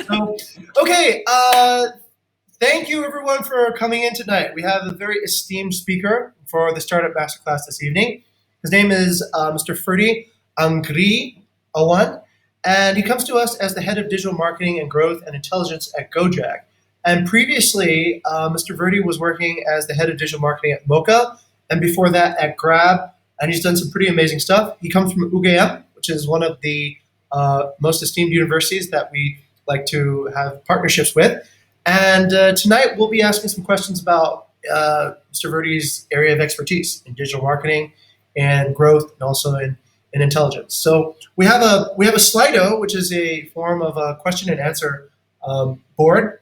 So, okay, thank you everyone for coming in tonight. We have a very esteemed speaker for the Startup Masterclass this evening. His name is Mr. Ferdi Angriawan, and he comes to us as the head of digital marketing and growth and intelligence at Gojek. And previously, Mr. Ferdi was working as the head of digital marketing at Moka, and before that at Grab, and he's done some pretty amazing stuff. He comes from UGM, which is one of the most esteemed universities that we like to have partnerships with. And tonight we'll be asking some questions about Mr. Verdi's area of expertise in digital marketing and growth, and also in intelligence. So we have a Slido, which is a form of a question and answer board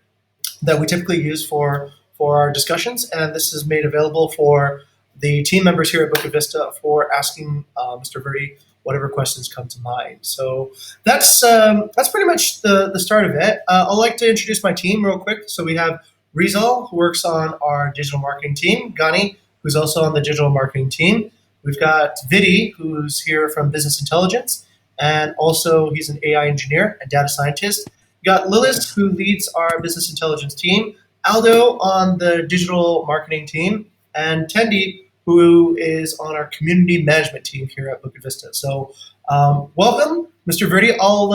that we typically use for our discussions, and this is made available for the team members here at Bukit Vista for asking Mr. Verdi whatever questions come to mind. So that's pretty much the start of it. I'd like to introduce my team real quick. So we have Rizal, who works on our digital marketing team, Gani, who's also on the digital marketing team. We've got Vidi, who's here from business intelligence, and also he's an AI engineer and data scientist. We got Lilith, who leads our business intelligence team, Aldo on the digital marketing team, and Tendi, who is on our community management team here at Bukit Vista. So welcome, Mr. Verdi. I'll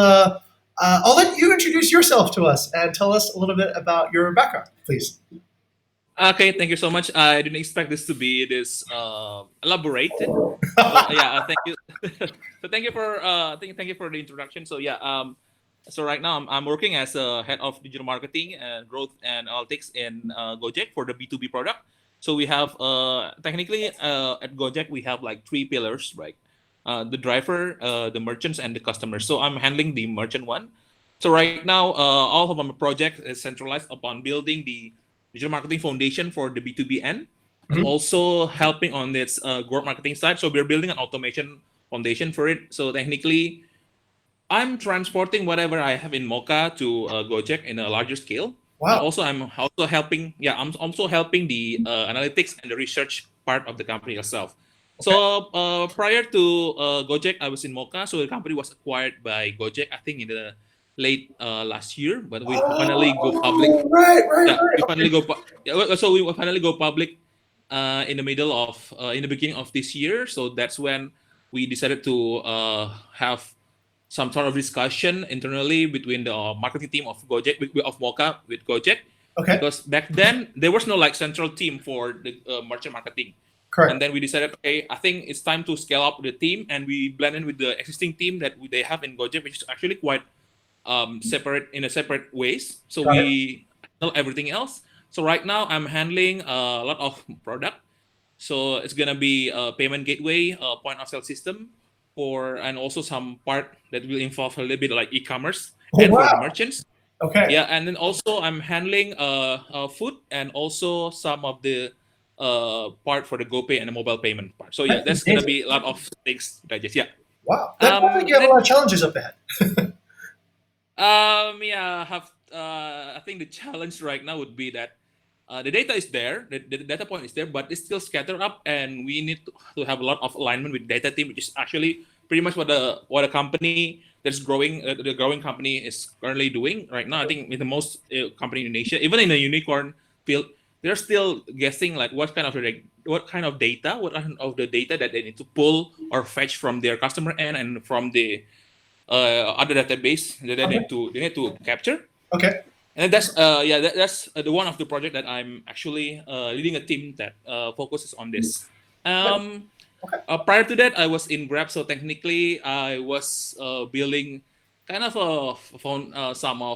let you introduce yourself to us and tell us a little bit about your background, please. Okay, thank you so much. I didn't expect this to be this elaborated. Thank you. So thank you for the introduction. So so right now I'm working as a head of digital marketing and growth and analytics in GojJek for the B2B product. So we have technically at GojJek we have like three pillars, right? The driver, the merchants, and the customers. So I'm handling the merchant one. So right now, all of my project is centralized upon building the digital marketing foundation for the B2B end, and also helping on its growth marketing side. So we're building an automation foundation for it. So technically, I'm transporting whatever I have in Moka to GojJek in a larger scale. Wow. I'm also helping. Yeah, I'm also helping the analytics and the research part of the company itself. Okay. So prior to GojJek, I was in Moka. So the company was acquired by GojJek, I think in the late last year, but we finally go public. Right. We finally go. So we finally go public in the middle of in the beginning of this year. So that's when we decided to have some sort of discussion internally between the marketing team of GojJek of Moka with GojJek. Okay. Because back then there was no like central team for the merchant marketing. Correct. And then we decided, okay, I think it's time to scale up the team, and we blend in with the existing team that they have in GojJek, which is actually quite separate in a separate ways. So we handle everything else. So right now I'm handling a lot of product. So it's gonna be a payment gateway, a point of sale system, and also some part that will involve a little bit like e-commerce for the merchants. Okay. Yeah, and then also I'm handling food and also some of the part for the GoPay and the mobile payment part. So yeah, that's gonna be a lot of things to digest. Yeah. Wow. That sounds like you have a lot of challenges up ahead. I think the challenge right now would be that the data is there, the data point is there, but it's still scattered up, and we need to have a lot of alignment with data team, which is actually pretty much what a company that's growing, the growing company is currently doing right now. I think with the most company in Indonesia, even in the unicorn field, they're still guessing like what kind of the data that they need to pull or fetch from their customer end and from the other database that they need to capture. Okay. And that's the one of the project that I'm actually leading a team that focuses on this. Prior to that, I was in Grab, so technically I was building kind of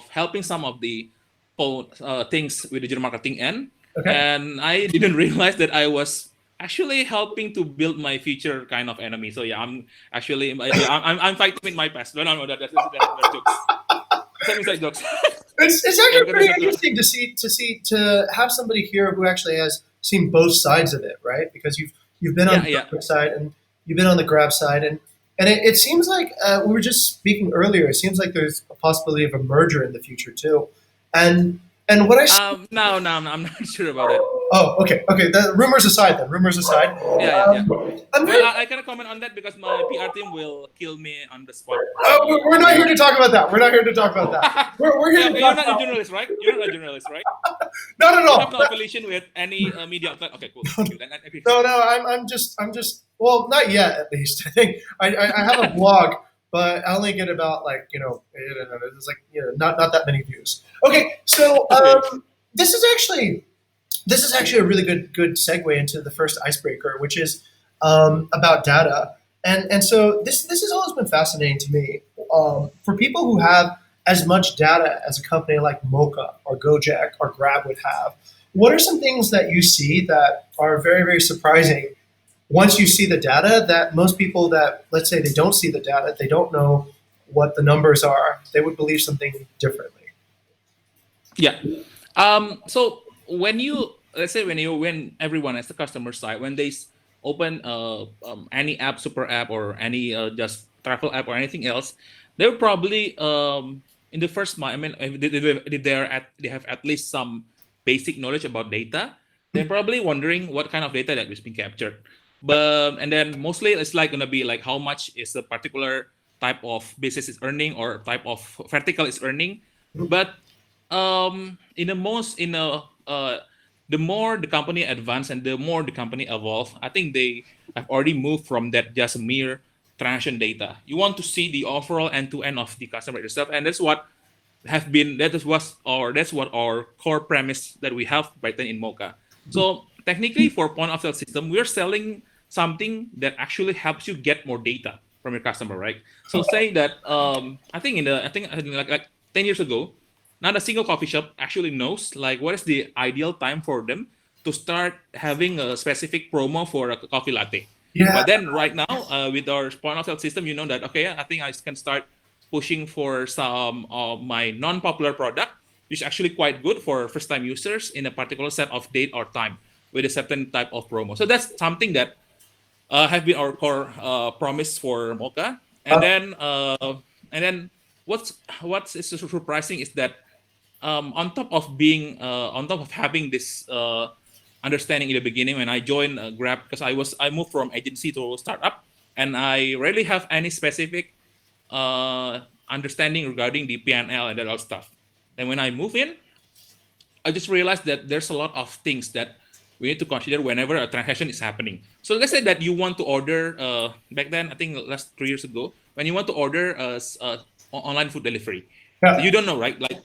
helping some of the things with digital marketing end. Okay. And I didn't realize that I was actually helping to build my future kind of enemy. So yeah, I'm fighting with my past. No, that's jokes. That's inside jokes. It's actually pretty interesting to have somebody here who actually has seen both sides of it, right? Because you've been on the Grab side and you've been on the Grab side, and it seems like we were just speaking earlier. It seems like there's a possibility of a merger in the future too, and what I no, I'm not sure about it. Oh, okay, okay. The rumors aside, then rumors aside, Yeah, yeah, yeah. I'm Well, very. I cannot comment on that because my PR team will kill me on the spot. We're not here We to talk about that. We're not here to talk about that. We're here Yeah, to you're talk not a about. journalist, right? You're not a journalist, right? Not at You have all. no affiliation with any media outlet. Okay, cool. Thank you. Then okay. No, no. I'm just. Well, not yet. At least I think I have a blog, but I only get about like it's like not that many views. Okay, so Okay. this is actually this is actually a really good segue into the first icebreaker, which is about data. And so this has always been fascinating to me. For people who have as much data as a company like Moka or Gojek or Grab would have, what are some things that you see that are very surprising once you see the data that most people that, let's say, they don't see the data, they don't know what the numbers are, they would believe something differently. Yeah. So when you let's say when everyone as the customer side when they open any app, super app, or any just travel app or anything else, they will probably in the first month. I mean, if they have at least some basic knowledge about data. They're probably wondering what kind of data that is being captured. But and then mostly it's like gonna be like how much is a particular type of business is earning or type of vertical is earning. But in the most in a the more the company advance and the more the company evolve, I think they have already moved from that just mere transaction data. You want to see the overall end to end of the customer itself, and that's what our core premise that we have right then in Mocha. So technically, for point of sale system, we're selling something that actually helps you get more data from your customer, right? So say that I think like 10 years ago, not a single coffee shop actually knows like what is the ideal time for them to start having a specific promo for a coffee latte. Yeah. But then right now, with our point of sale system, you know that okay, I think I can start pushing for some of my non-popular product, which is actually quite good for first-time users in a particular set of date or time with a certain type of promo. So that's something that have been our core promise for Mocha. Uh, And then what's is surprising is that on top of having this understanding in the beginning when I joined Grab, because I moved from agency to startup, and I rarely have any specific understanding regarding the PNL and L and that all stuff. And when I move in, I just realized that there's a lot of things that we need to consider whenever a transaction is happening. So let's say that you want to order back then, I think last 3 years ago, when you want to order online food delivery, yeah. you don't know, right? Like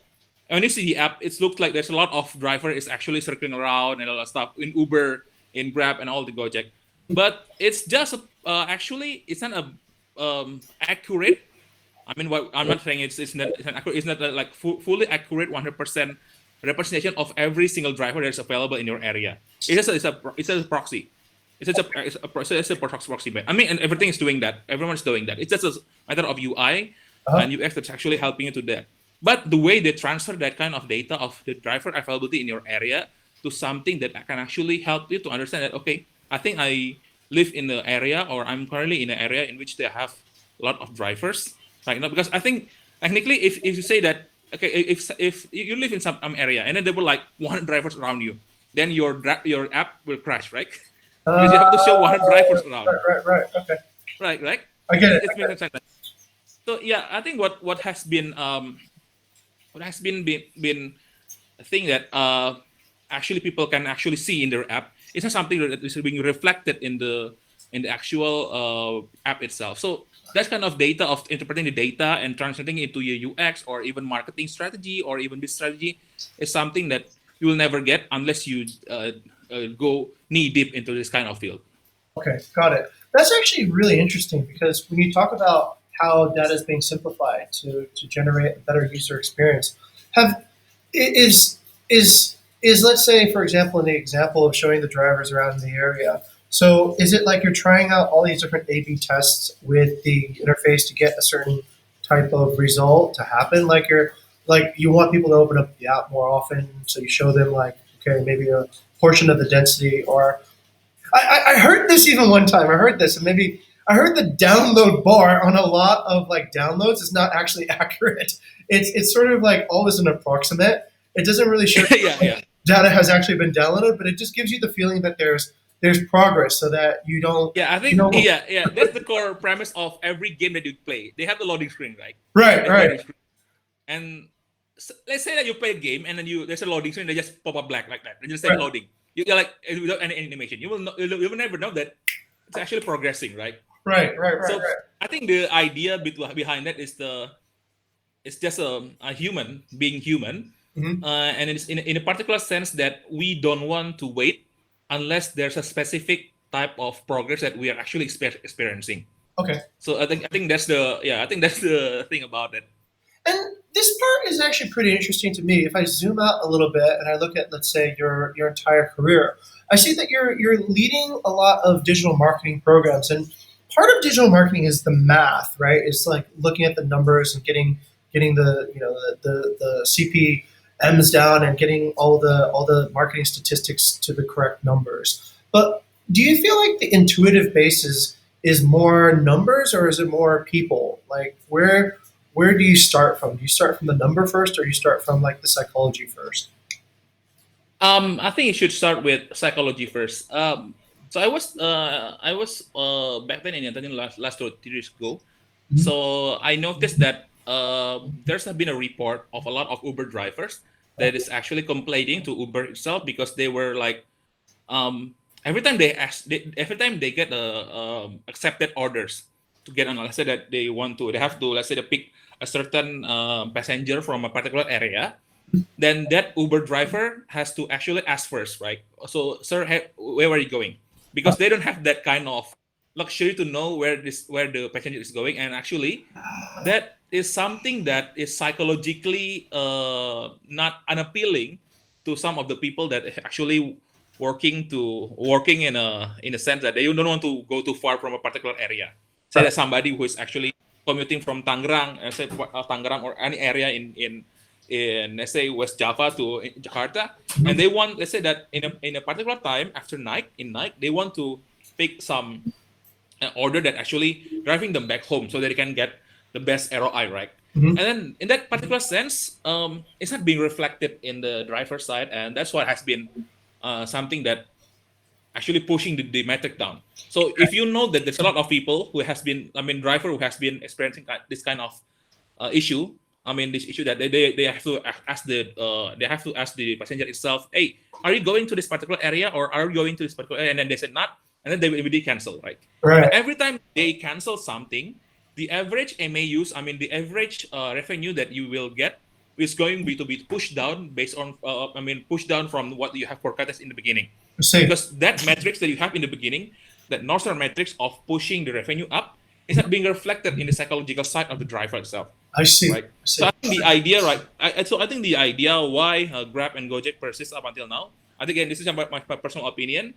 when you see the app, it looks like there's a lot of driver is actually circling around and all that stuff in Uber, in Grab, and all the Gojek. But it's just it's not a accurate. I mean, what I'm not saying it's not like fully accurate 100% representation of every single driver that's available in your area. It's a proxy. It's a proxy. I mean, and everything is doing that. Everyone's doing that. It's just a matter of UI Uh-huh. and UX that's actually helping you to that. But the way they transfer that kind of data of the driver availability in your area to something that can actually help you to understand that okay, I think I live in the area or I'm currently in an area in which they have a lot of drivers right now because I think technically if you say that okay if you live in some area and then there were like 100 drivers around you, then your app will crash, right? Because you have to show 100 drivers around, Right. Okay. right. I get it. It's making sense. So yeah, I think what has been a thing that actually people can actually see in their app. It's not something that is being reflected in the actual app itself. So that kind of data of interpreting the data and translating it into your UX or even marketing strategy or even business strategy is something that you will never get unless you go knee deep into this kind of field. Okay, got it. That's actually really interesting because when you talk about how data is being simplified to generate a better user experience, have is is let's say for example in the example of showing the drivers around in the area. So is it like you're trying out all these different A/B tests with the interface to get a certain type of result to happen? Like you want people to open up the app more often, so you show them like okay maybe a portion of the density or I heard this even one time. I heard this, and maybe I heard the download bar on a lot of like downloads is not actually accurate. It's sort of like always an approximate. It doesn't really show Yeah, yeah. data has actually been downloaded, but it just gives you the feeling that there's progress, so that you don't Yeah, I you think know yeah, that's the core premise of every game that you play. They have the loading screen, right? right, They have right, loading screen, and let's say that you play a game and then there's a loading screen, they just pop up black like that. They just say right, loading. You're like without any animation. You will never know that it's actually progressing, right? right, right, right, So right. I think the idea behind that is it's just a human being human, Hmm. and it's in a particular sense that we don't want to wait unless there's a specific type of progress that we are actually experiencing. Okay. So I think that's the yeah I think that's the thing about it. And this part is actually pretty interesting to me. If I zoom out a little bit and I look at, let's say, your entire career, I see that you're leading a lot of digital marketing programs, and part of digital marketing is the math, right? It's like looking at the numbers and getting the the CPMs down and getting all the marketing statistics to the correct numbers. But do you feel like the intuitive base is more numbers, or is it more people? Like where do you start from? Do you start from the number first, or you start from like the psychology first? I think you should start with psychology first. So I was back then in Italy last 2 years ago. Mhm. So I noticed that there's been a report of a lot of Uber drivers that is actually complaining to Uber itself because they were like every time every time they get accepted orders to get on, let's say that they have to, let's say, they pick a certain passenger from a particular area, then that Uber driver has to actually ask first, right? So, sir, where are you going? Because they don't have that kind of luxury to know where the passenger is going, and actually, that is something that is psychologically not unappealing to some of the people that actually working in a sense that they don't want to go too far from a particular area. Say Right. that somebody who is actually commuting from Tangerang, say Tangerang or any area in let's say West Java to Jakarta, and Mhm. they want, let's say that in a particular time after night they want to pick some order that actually driving them back home so that they can get the best ROI, right? Mhm. And then in that particular sense, it's not being reflected in the driver side, and that's what has been something that actually pushing the metric down. So if you know that there's a lot of people who has been, I mean, driver who has been experiencing this kind of issue. I mean, this issue that they have to ask the passenger itself, hey, are you going to this particular area or are you going to this particular area? And then they said not, and then they immediately cancel, right? And Right. every time they cancel something, the average MAUs, I mean, the average revenue that you will get is going to be pushed down based on, pushed down from what you have forecasted in the beginning, See. because that metrics that you have in the beginning, that North Star metrics of pushing the revenue up, is not being reflected in the psychological side of the driver itself, I see. I right? So see. I think the idea, right? So I think the idea why Grab and Gojek persist up until now, I think, again, this is my personal opinion,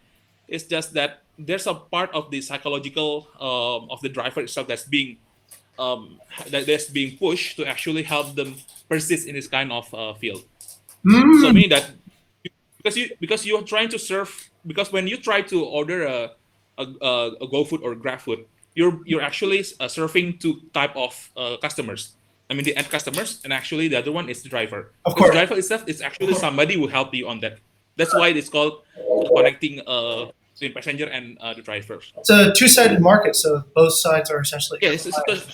is just that there's a part of the psychological of the driver itself that's being pushed to actually help them persist in this kind of field. So Mm. meaning that because you're trying to serve, because when you try to order a GoFood or GrabFood, you're actually serving two type of customers. I mean the end customers, and actually the other one is the driver. Of Because course. driver itself is actually somebody who help you on that. That's why it's called connecting between passenger and the driver. It's a two-sided market, so both sides are essentially Yeah, amplified.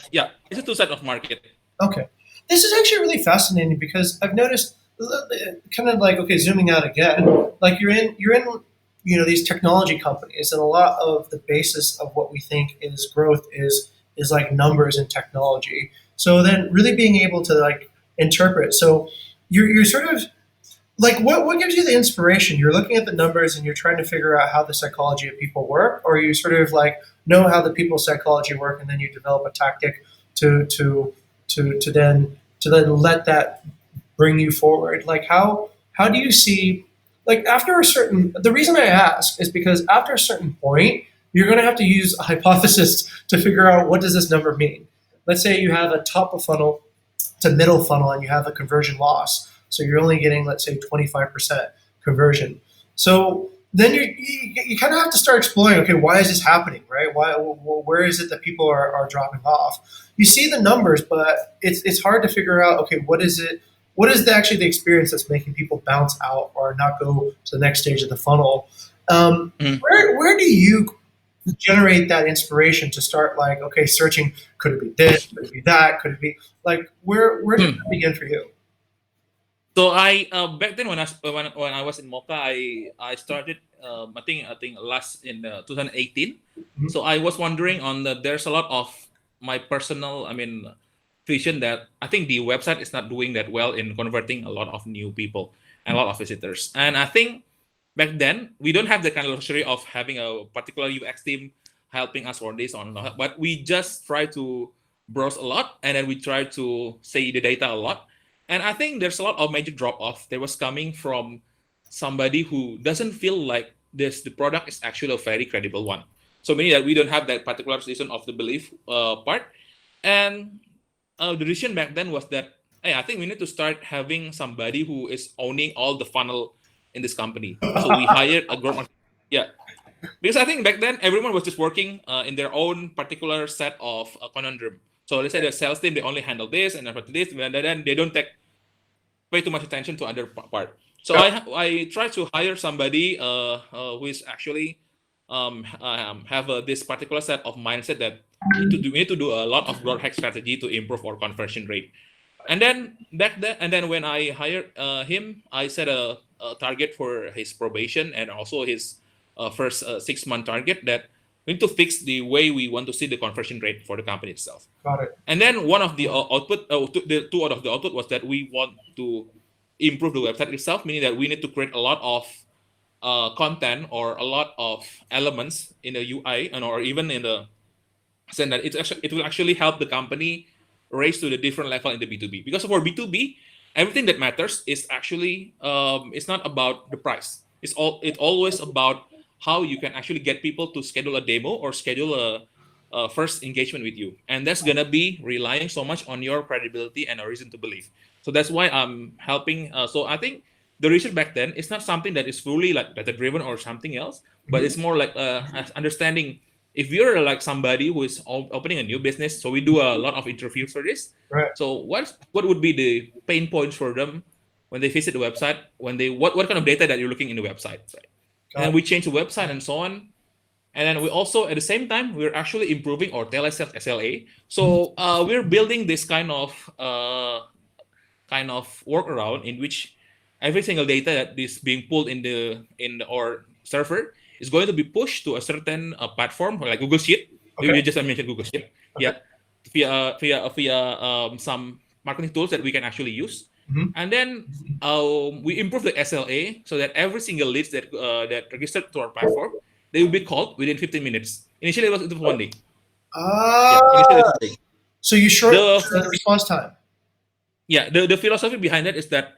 it's a two side of market. Okay. This is actually really fascinating because I've noticed kind of like, okay, zooming out again, like you're in these technology companies, and a lot of the basis of what we think is growth is like numbers and technology. So then really being able to like interpret. So you're sort of like what gives you the inspiration? You're looking at the numbers and you're trying to figure out how the psychology of people work, or you sort of like know how the people's psychology work, and then you develop a tactic to to to then let that bring you forward. Like how do you see, like, after a certain, the reason I ask is because after a certain point you're going to have to use a hypothesis to figure out what does this number mean. Let's say you have a top of funnel to middle funnel and you have a conversion loss. So you're only getting, let's say, 25% conversion. So then you kind of have to start exploring, okay, why is this happening, right? Where is it that people are dropping off? You see the numbers, but it's hard to figure out, okay, what is it? what is actually the experience that's making people bounce out or not go to the next stage of the funnel? Mhm. Where do you generate that inspiration to start like, okay, searching, could it be this, could it be that, could it be like, where did that begin for you? So I back then when I was in Mocha, I started I think last in 2018. Mhm. So I was wondering on there's a lot of my personal vision that I think the website is not doing that well in converting a lot of new people and a lot of visitors. And I think back then we don't have the kind of luxury of having a particular UX team helping us on this on that, but we just try to browse a lot and then we try to say the data a lot. And I think there's a lot of major drop off that was coming from somebody who doesn't feel like this the product is actually a very credible one. So meaning that we don't have that particular season of the belief part. And the decision back then was that, hey, I think we need to start having somebody who is owning all the funnel in this company. So we hired a growth market. Yeah, because I think back then everyone was just working in their own particular set of conundrum. So let's say the sales team they only handle this and after this, and then they don't take pay too much attention to other part. So I try to hire somebody who is actually have this particular set of mindset that we need to do a lot of growth hack strategy to improve our conversion rate. And then back then, and then when I hired him, I set a target for his probation and also his first 6 month target that we need to fix the way we want to see the conversion rate for the company itself. Got it. And then one of the the two out of the output was that we want to improve the website itself, meaning that we need to create a lot of content or a lot of elements in the UI and or even in the saying that it will actually help the company raise to the different level in the B2B. Because for B2B, everything that matters is actually it's not about the price. It's always about how you can actually get people to schedule a demo or schedule a first engagement with you, and that's gonna be relying so much on your credibility and a reason to believe. So that's why I'm helping. So I think the research back then is not something that is fully like data driven or something else, but it's more like understanding if you're like somebody who is opening a new business. So we do a lot of interviews for this. Right. So what would be the pain points for them when they visit the website? When they what kind of data that you're looking in the website, right? And then we change the website and so on. And then we also at the same time we're actually improving our telesales SLA. So we're building this kind of workaround in which every single data that is being pulled in our server is going to be pushed to a certain platform like Google Sheet. Okay. We just mentioned Google Sheet. Okay. Yeah, via some marketing tools that we can actually use. Mhm. And then we improve the SLA so that every single leads that registered to our platform, they will be called within 15 minutes. Initially, it was 1 day. Yeah, initially it was Ah, 1 day. so you shorten the The response time. yeah, the philosophy behind it is that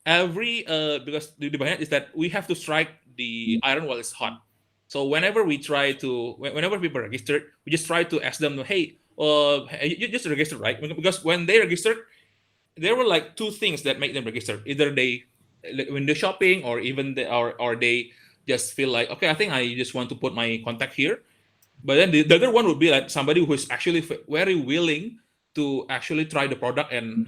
every because the behind it is that we have to strike the iron while it's hot. So whenever we try to whenever people register, we just try to ask them, hey, you just registered, right? Because when they registered, there were like two things that make them register. Either they when they're shopping or even or they just feel like, okay, I think I just want to put my contact here. But then the other one would be like somebody who is actually very willing to actually try the product and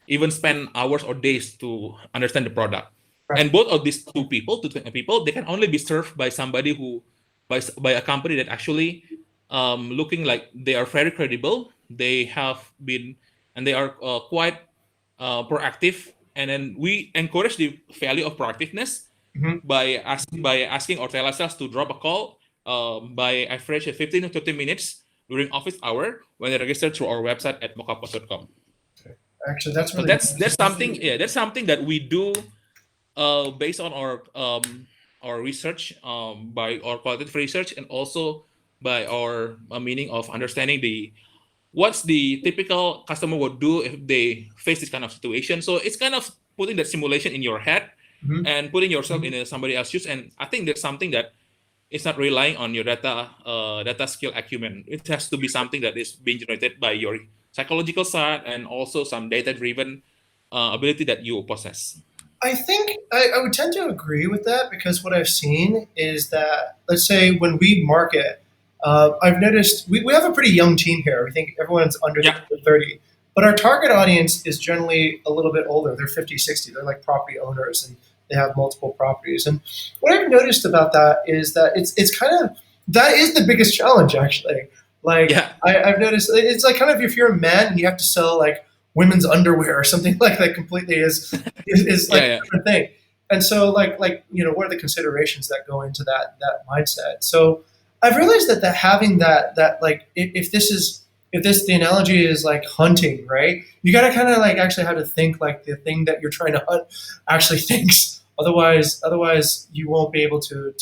even spend hours or days to understand the product. Right. And both of these two people, they can only be served by somebody who, by a company that actually looking like they are very credible. They have been, and they are quite proactive. And then we encourage the value of proactiveness Mhm. by asking our telesales to drop a call by average 15 to 30 minutes during office hour when they register through our website at mokapost.com. Actually, that's So really that's something, yeah, that's something that we do based on our research, by our qualitative research, and also by our meaning of understanding the what's the typical customer would do if they face this kind of situation. So it's kind of putting that simulation in your head Mhm. and putting yourself in somebody else's shoes. And I think that's something that it's not relying on your data skill acumen. It has to be something that is being generated by your psychological side and also some data driven ability that you possess. I think I would tend to agree with that because what I've seen is that, let's say, when we market, I've noticed we have a pretty young team here. We think everyone's under the Yeah. age of 30. But our target audience is generally a little bit older. They're 50, 60. They're like property owners and they have multiple properties. And what I've noticed about that is that it's kind of, that is the biggest challenge actually. Like Yeah. I've noticed it's like kind of if you're a man and you have to sell like women's underwear or something like that completely is like Yeah. a Yeah. different thing. And so like what are the considerations that go into that mindset? So I've realized that having that like if this is if this the analogy is like hunting, right? You got to kind of like actually have to think like the thing that you're trying to hunt actually thinks. Otherwise you won't be able to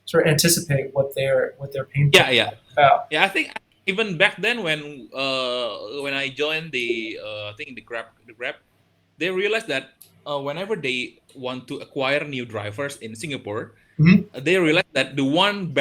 sort of anticipate what their pain Yeah. points Yeah. are. Yeah. I think even back then when I joined I think the Grab, they realized that whenever they want to acquire new drivers in Singapore, Mhm. they realized that the one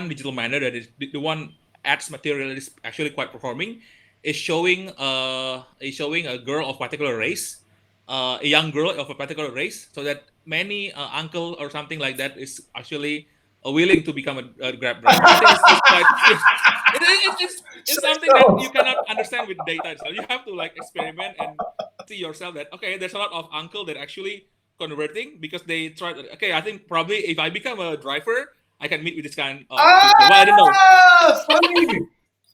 digital banner that is the one ads material that is actually quite performing is showing a girl of particular race, a young girl of a particular race, so that many uncle or something like that is actually willing to become a Grab driver. I think it's quite So, it's something that so you cannot understand with data. So you have to like experiment and see yourself that okay, there's a lot of uncle that actually converting because they tried. Okay, I think probably if I become a driver, I can meet with this kind of people. Well, I don't know. funny.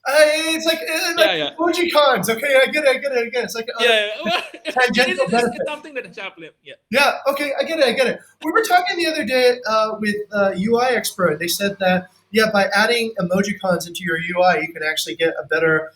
It's like Yeah, yeah, emoji cons. Okay, I get it. I get it. I get it. It's like a yeah. Well, tangential it's benefit. something that is happening. Yeah. Yeah. Okay, I get it. I get it. We were talking the other day with UI expert. They said that yeah, by adding emoji cons into your UI, you can actually get a better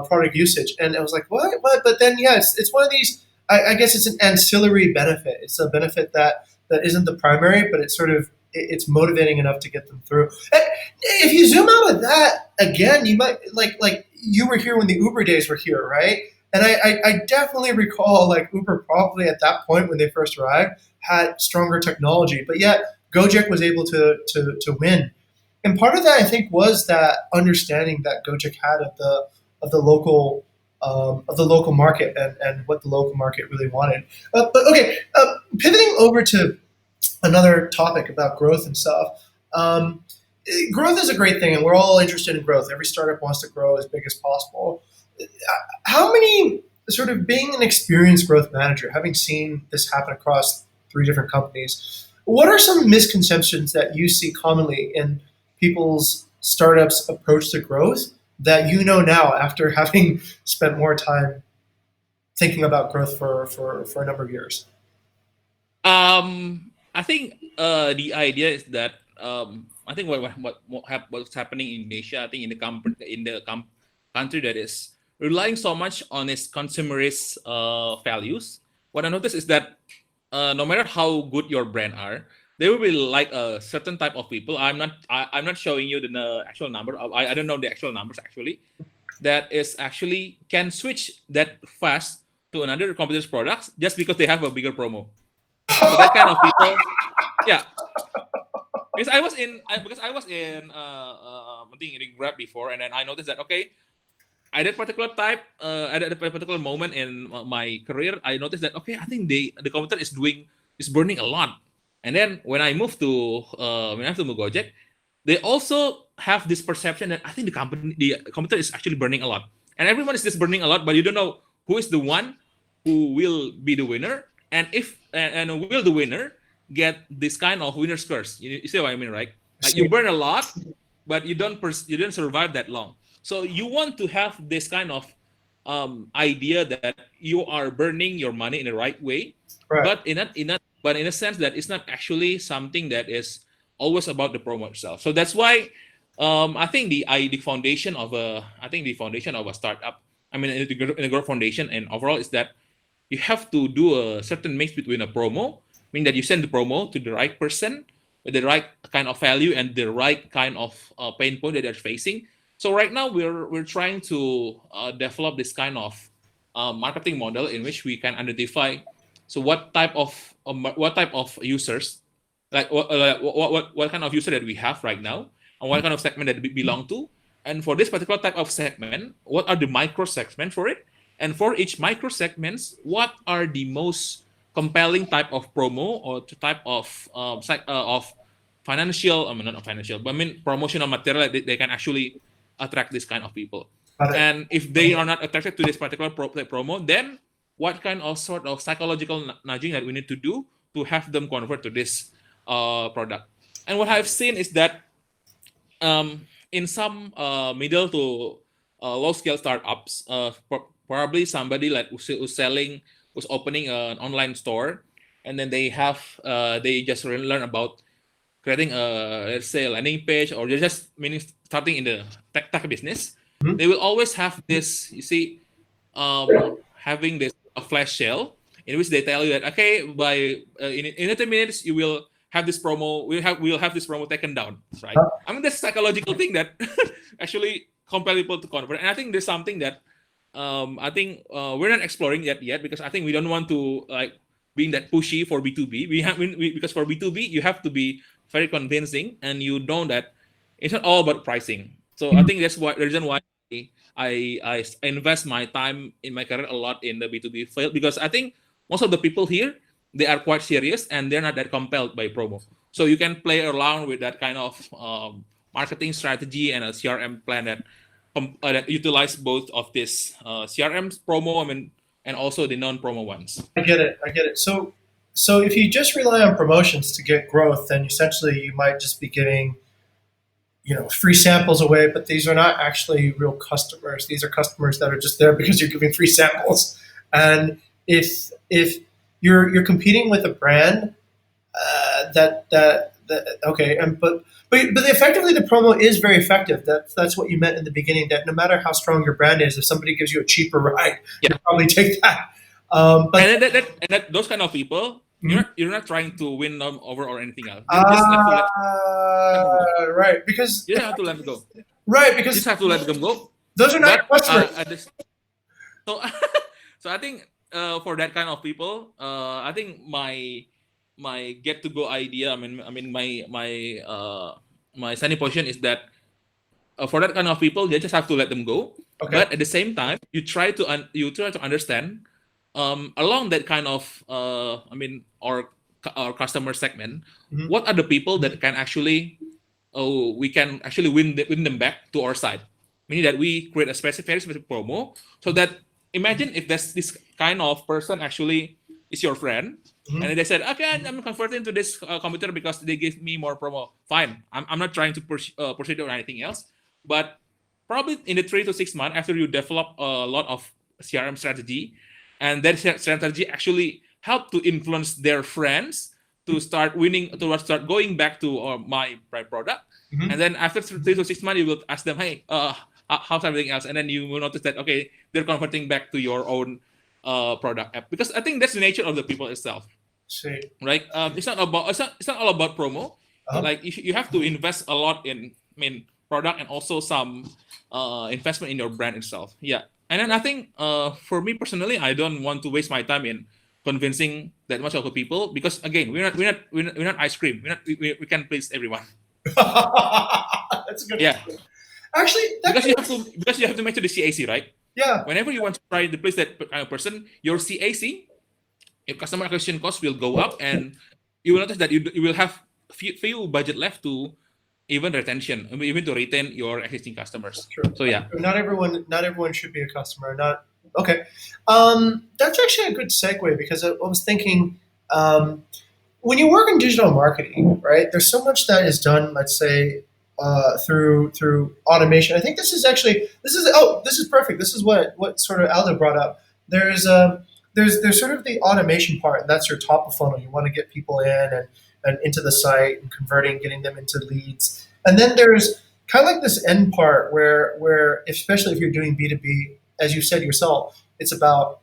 product usage. And I was like, what? What? But then yeah, it's one of these. I guess it's an ancillary benefit. It's a benefit that isn't the primary, but it's sort of it's motivating enough to get them through. And if you zoom out of that again, you might like you were here when the Uber days were here, right? And I definitely recall like Uber probably at that point when they first arrived had stronger technology, but yet Gojek was able to win. And part of that I think was that understanding that Gojek had of the local of the local market and what the local market really wanted. But okay, pivoting over to another topic about growth and stuff. Growth is a great thing, and we're all interested in growth. Every startup wants to grow as big as possible. How many, sort of being an experienced growth manager, having seen this happen across three different companies, what are some misconceptions that you see commonly in people's startups' approach to growth that you know now after having spent more time thinking about growth for a number of years? I think the idea is that I think what's happening in Indonesia, I think in the country that is relying so much on its consumerist values. What I noticed is that no matter how good your brand are, there will be like a certain type of people. I'm not showing you the actual number. I don't know the actual numbers actually. That is actually can switch that fast to another competitor's products just because they have a bigger promo. So that kind of people, yeah. Because I was in I think in Grab before, and then I noticed that okay, at that particular moment in my career, I noticed that okay, I think the computer is burning a lot. And then when I moved to Gojek, they also have this perception that I think the computer is actually burning a lot, and everyone is just burning a lot, but you don't know who is the one who will be the winner, and if and will the winner get this kind of winner's curse. You see what I mean, right? Like you See. burn a lot, but you don't survive that long. So you want to have this kind of idea that you are burning your money in the right way, Right. but in a sense that it's not actually something that is always about the promo itself. So that's why I think the foundation of a startup. I mean, in the growth foundation and overall is that you have to do a certain mix between a promo, meaning that you send the promo to the right person with the right kind of value and the right kind of pain point that they're facing. So right now we're trying to develop this kind of marketing model in which we can identify so what type of users like what kind of user that we have right now and what kind of segment that we belong to, and for this particular type of segment what are the micro segment for it, and for each micro segments what are the most compelling type of promo or type of financial, I mean not financial, but I mean promotional material that they can actually attract this kind of people. Got it. And if they are not attracted to this particular promo, then what kind of sort of psychological nudging that we need to do to have them convert to this product? And what I've seen is that in some middle to low scale startups, probably somebody like who's selling, who's opening an online store, and then they just learn about creating a, let's say, a landing page, or they're just meaning starting in the tech business. Mhm. They will always have this, you see, having this a flash sale in which they tell you that, okay, by in 30 minutes you will have this promo, we'll have this promo taken down, right? I mean, that's a psychological thing that actually compel people to convert. And I think there's something that I think we're not exploring yet, because I think we don't want to like being that pushy for B2B. Because for B2B you have to be very convincing, and you know that it's not all about pricing. So I think that's why the reason why I invest my time in my career a lot in the B2B field, because I think most of the people here, they are quite serious and they're not that compelled by promo. So you can play around with that kind of marketing strategy and a CRM plan that utilize both of this CRM promo, I mean, and also the non-promo ones. I get it. I get it. So if you just rely on promotions to get growth, then essentially you might just be giving, free samples away, but these are not actually real customers. These are customers that are just there because you're giving free samples. And if you're competing with a brand that okay, and but effectively the promo is very effective. That's what you meant in the beginning. That no matter how strong your brand is, if somebody gives you a cheaper ride, Yeah. you'll probably take that. But And those kind of people, Mhm. you're not trying to win them over or anything else. You just have to let them go. Right, because You don't have to let them go. right You just because have to let them go. those are not your But customers. at this, so so I think for that kind of people, I think my get to go idea. I mean my standing position is that for that kind of people, you just have to let them go. Okay. But at the same time, you try to understand along that kind of our customer segment, Mhm. what are the people that can actually we can actually win them back to our side, meaning that we create a very specific promo, so that imagine if there's this kind of person actually is your friend, Mhm. and they said, okay, I'm converting to this computer because they give me more promo. Fine, I'm not trying to proceed or anything else, but probably in the 3 to 6 months after you develop a lot of CRM strategy, and that strategy actually help to influence their friends to start winning, to start going back to my product. Mhm. And then after 3 to 6 months, you will ask them, hey, how's everything else? And then you will notice that, okay, they're converting back to your own product app, because I think that's the nature of the people itself, See. right? It's not all about promo. Uh-huh. Like you have to invest a lot in, product, and also some investment in your brand itself. Yeah. And then I think for me personally, I don't want to waste my time in convincing that much of the people, because again, we're not ice cream. We can't please everyone. That's a good Yeah. point. Actually, that because kind you of, have to because you have to make to the CAC, right? yeah. Whenever you want to try to place that kind of person, your CAC, your customer acquisition cost, will go up, and you will notice that you will have few budget left to even retention, even to retain your existing customers. True. So yeah. Not everyone should be a customer. Not okay. That's actually a good segue because I was thinking when you work in digital marketing, right? There's so much that is done. Let's say through automation. I think this is perfect. This is what sort of Aldo brought up. There's sort of the automation part, and that's your top of funnel. You want to get people in and into the site and converting, getting them into leads, and then there's kind of like this end part where especially if you're doing B2B, as you said yourself, it's about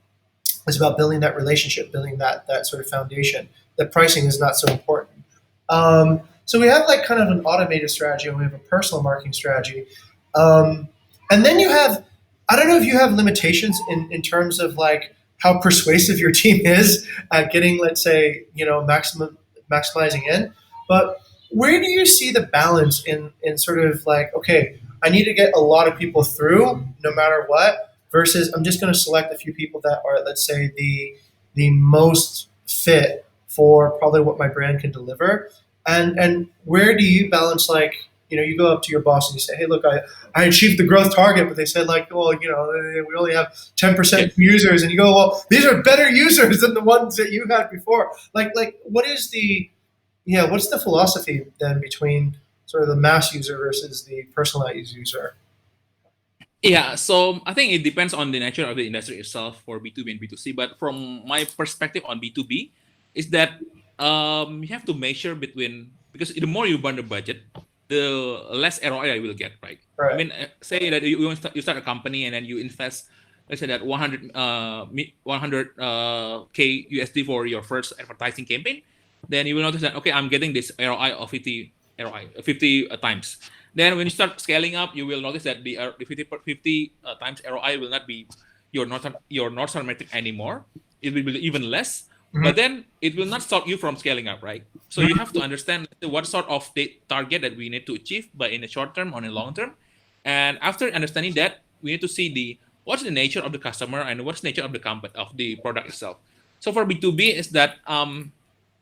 building that relationship, building that sort of foundation. The pricing is not so important. So we have like kind of an automated strategy, and we have a personal marketing strategy, um, and then you have. I don't know if you have limitations in terms of like how persuasive your team is at getting, let's say, maximizing in, but where do you see the balance in sort of like, okay, I need to get a lot of people through no matter what, versus I'm just going to select a few people that are, let's say, the most fit for probably what my brand can deliver, and where do you balance like you go up to your boss and you say, hey, look, I achieved the growth target, but they said like, well, we only have 10% users, and you go, well, these are better users than the ones that you had before. Like what is what's the philosophy then between sort of the mass user versus the personalized user? Yeah, so I think it depends on the nature of the industry itself for B2B and B2C. But from my perspective on B2B, is that you have to measure between, because the more you burn the budget, the less ROI you will get, right? I Right. mean, say that you start a company and then you invest, let's say that 100 K USD for your first advertising campaign, then you will notice that, okay, I'm getting this ROI of 50 ROI 50 times. Then when you start scaling up, you will notice that the 50 times ROI will not be your North Star metric anymore. It will be even less. Mm-hmm. But then it will not stop you from scaling up, right? So you have to understand what sort of the target that we need to achieve, but in the short term or in the long term. And after understanding that, we need to see what's the nature of the customer and what's the nature of the company of the product itself. So for B2B is that I'm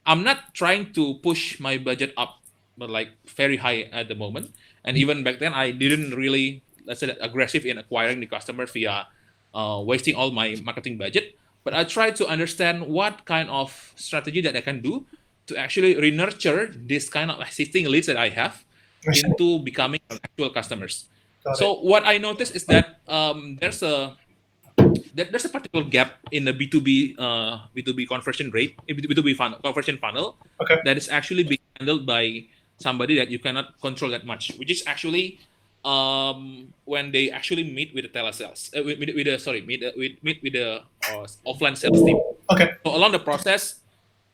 not trying to push my budget up, but like very high at the moment. And even back then, I didn't really, let's say, that aggressive in acquiring the customer via wasting all my marketing budget. But I try to understand what kind of strategy that I can do to actually re-nurture this kind of existing leads that I have into becoming actual customers. Got So it. what I noticed is that there's a particular gap in the B2B conversion rate, B2B conversion funnel, Okay. that is actually being handled by somebody that you cannot control that much, which is actually when they actually meet with the telesales, with the sorry, meet with the offline sales team. Okay. So along the process,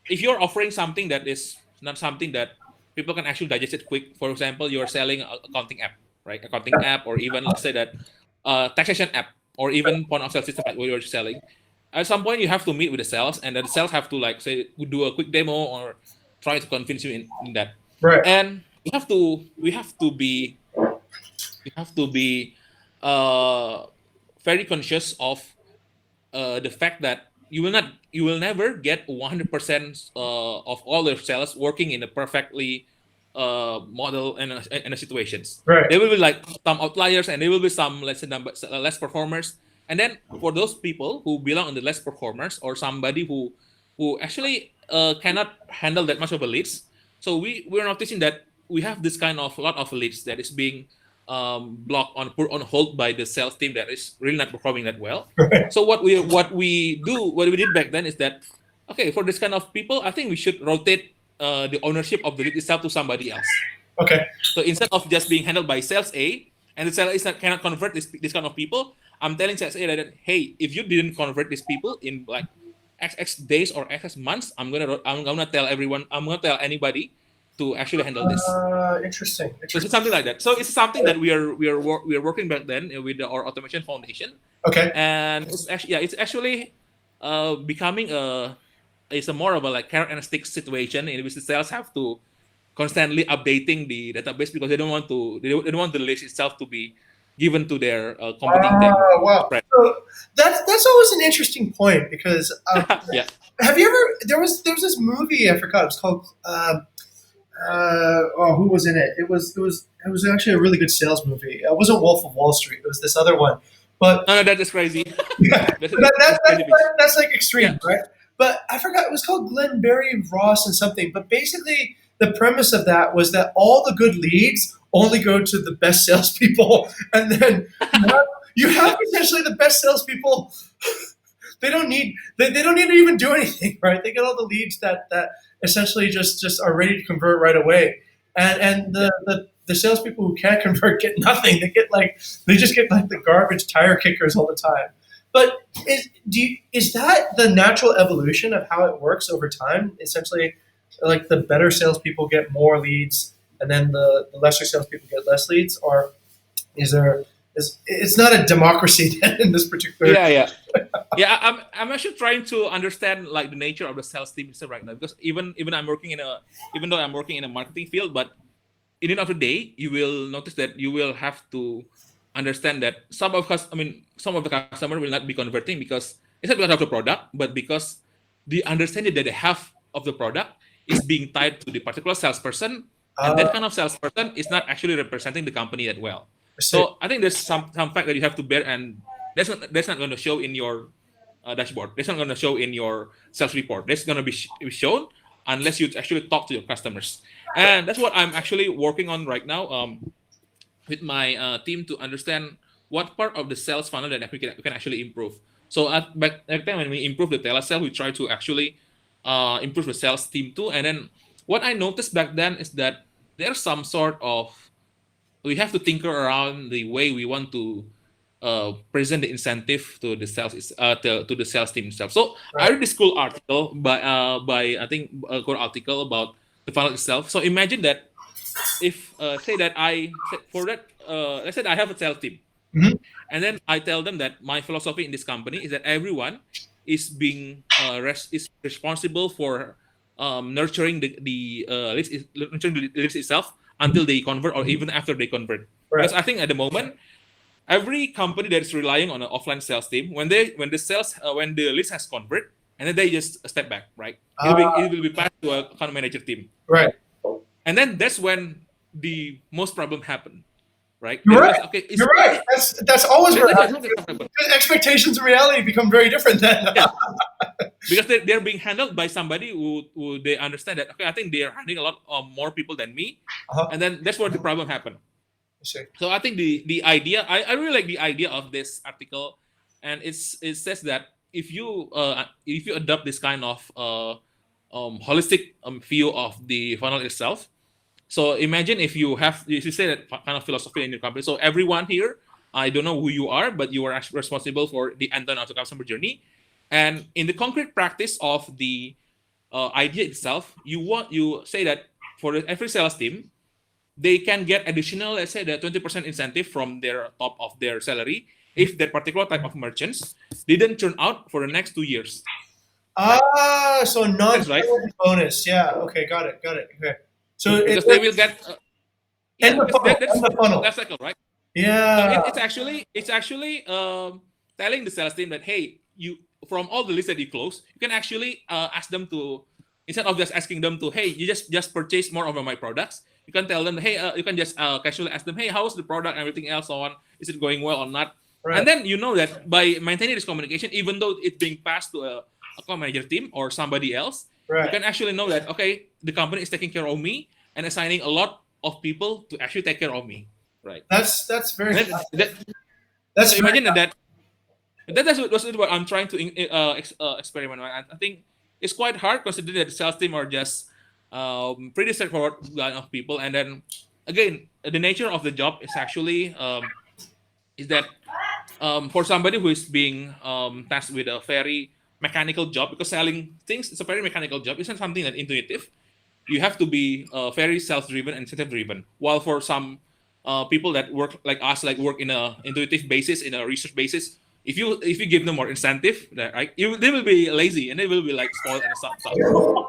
if you're offering something that is not something that people can actually digest it quick, for example, you're selling a accounting app, right? Accounting app, or even let's say that taxation app, or even point of sale system that you're selling. At some point, you have to meet with the sales, and then the sales have to like say do a quick demo or try to convince you in that. Right. And we have to be very conscious of the fact that you will never get 100% of all the sales working in a perfectly model and situations. Right. There will be like some outliers, and there will be some, let's say, less performers. And then for those people who belong on the less performers, or somebody who actually cannot handle that much of a leads, so we're noticing that we have this kind of lot of leads that is being blocked put on hold by the sales team that is really not performing that well. Right. So what we did back then is that, okay, for this kind of people, I think we should rotate the ownership of the lead itself to somebody else. Okay. So instead of just being handled by sales A, and the sales A cannot convert this kind of people, I'm telling sales A that, hey, if you didn't convert these people in like X days or X months, I'm gonna tell everyone, I'm gonna tell anybody to actually handle this. Interesting. So it's something like that. So it's something that we are working back then with our automation foundation, Okay. and it's actually becoming it's a more of a like carrot and stick situation in which the sales have to constantly updating the database because they don't want the list itself to be given to their competing team. Wow. Right. So that's always an interesting point because Yeah. have you ever there was this movie I forgot it was called who was in it? It was actually a really good sales movie. It wasn't Wolf of Wall Street. It was this other one. But No, that is crazy. yeah, that's like extreme, Yeah. right? But I forgot it was called Glenberry Ross and something. But basically, the premise of that was that all the good leads only go to the best salespeople, and then you have essentially the best salespeople. They don't need to even do anything, right? They get all the leads that essentially just are ready to convert right away, and the salespeople who can't convert get nothing. They just get like the garbage tire kickers all the time. But is that the natural evolution of how it works over time? Essentially, like the better salespeople get more leads, and then the lesser salespeople get less leads, or is there? It's not a democracy then in this particular. Yeah. I'm actually trying to understand like the nature of the sales team itself right now, because even though I'm working in a marketing field, but in the end of the day, you will notice that you will have to understand that some of the customer will not be converting because it's not because of the product, but because the understanding that they have of the product is being tied to the particular salesperson, and the salesperson is not able to convert them because they don't have the understanding of the product. So what we do is that we have this kind of and that Uh, kind of salesperson is not actually representing the company that well. I see. So I think there's some fact that you have to bear, and that's not going to show in your dashboard. That's not going to show in your sales report. That's going to be shown unless you actually talk to your customers, and that's what I'm actually working on right now with my team to understand what part of the sales funnel that we can actually improve. So back then when we improve the telesale, we try to actually improve the sales team too. And then what I noticed back then is that there's some sort of we have to tinker around the way we want to present the incentive to the to the sales team itself. So I Right. read this cool article by I think a cool article about the funnel itself. So imagine that if say that for that let's say that I have a sales team, Mhm. and then I tell them that my philosophy in this company is that everyone is being is responsible for nurturing the leads, nurturing the leads itself until they convert or even after they convert. Right. Because I think at the moment every company that is relying on an offline sales team, when the leads has convert, and then they just step back, right? Uh, It will be passed to a account manager team, right. right? And then that's when the most problem happen, right? They You're right. realize, okay, You're right. That's always where it that's happens. what happen. Because expectations and reality become very different then. Yeah, because they're being handled by somebody who they understand that, okay, I think they're handling a lot more people than me, Uh-huh. and then that's where the problem happen. I see. So I think the idea, I really like the idea of this article, and it says that if you adopt this kind of holistic view of the funnel itself. So imagine if you say that kind of philosophy in your company. So everyone here, I don't know who you are, but you are actually responsible for the end-to-end of the customer journey. And in the concrete practice of the idea itself, you say that for every sales team, they can get additional, let's say, the 20% incentive from their top of their salary if that particular type of merchants didn't turn out for the next 2 years, right? So That's right, non-penalty bonus. Yeah. Okay. Got it. Got it. Okay. So because they will get end yeah, the because funnel. that's End the funnel. life cycle, right? So Yeah. it's actually telling the sales team that, hey, you from all the lists that you close, you can actually ask them to, instead of just asking them to, hey, you just purchase more of my products. You can tell them, hey, you can just casually ask them, hey, how's the product and everything else on? Is it going well or not? Right. And then you know that by maintaining this communication, even though it's being passed to a account manager team or somebody else, you Right. can actually know that, okay, the company is taking care of me and assigning a lot of people to actually take care of me, right? That's very. And then, That's so very. imagine that's what I'm trying to experiment. Right? I think it's quite hard considering that the sales team are just pretty straightforward line of people, and then again, the nature of the job is actually is that for somebody who is being tasked with a very mechanical job, because selling things is a very mechanical job. It's not something that intuitive. You have to be very self-driven and incentive-driven. While for some people that work like us, like work in a intuitive basis, in a research basis, if you give them more incentive, right, they will be lazy and they will be like spoiled and stuff.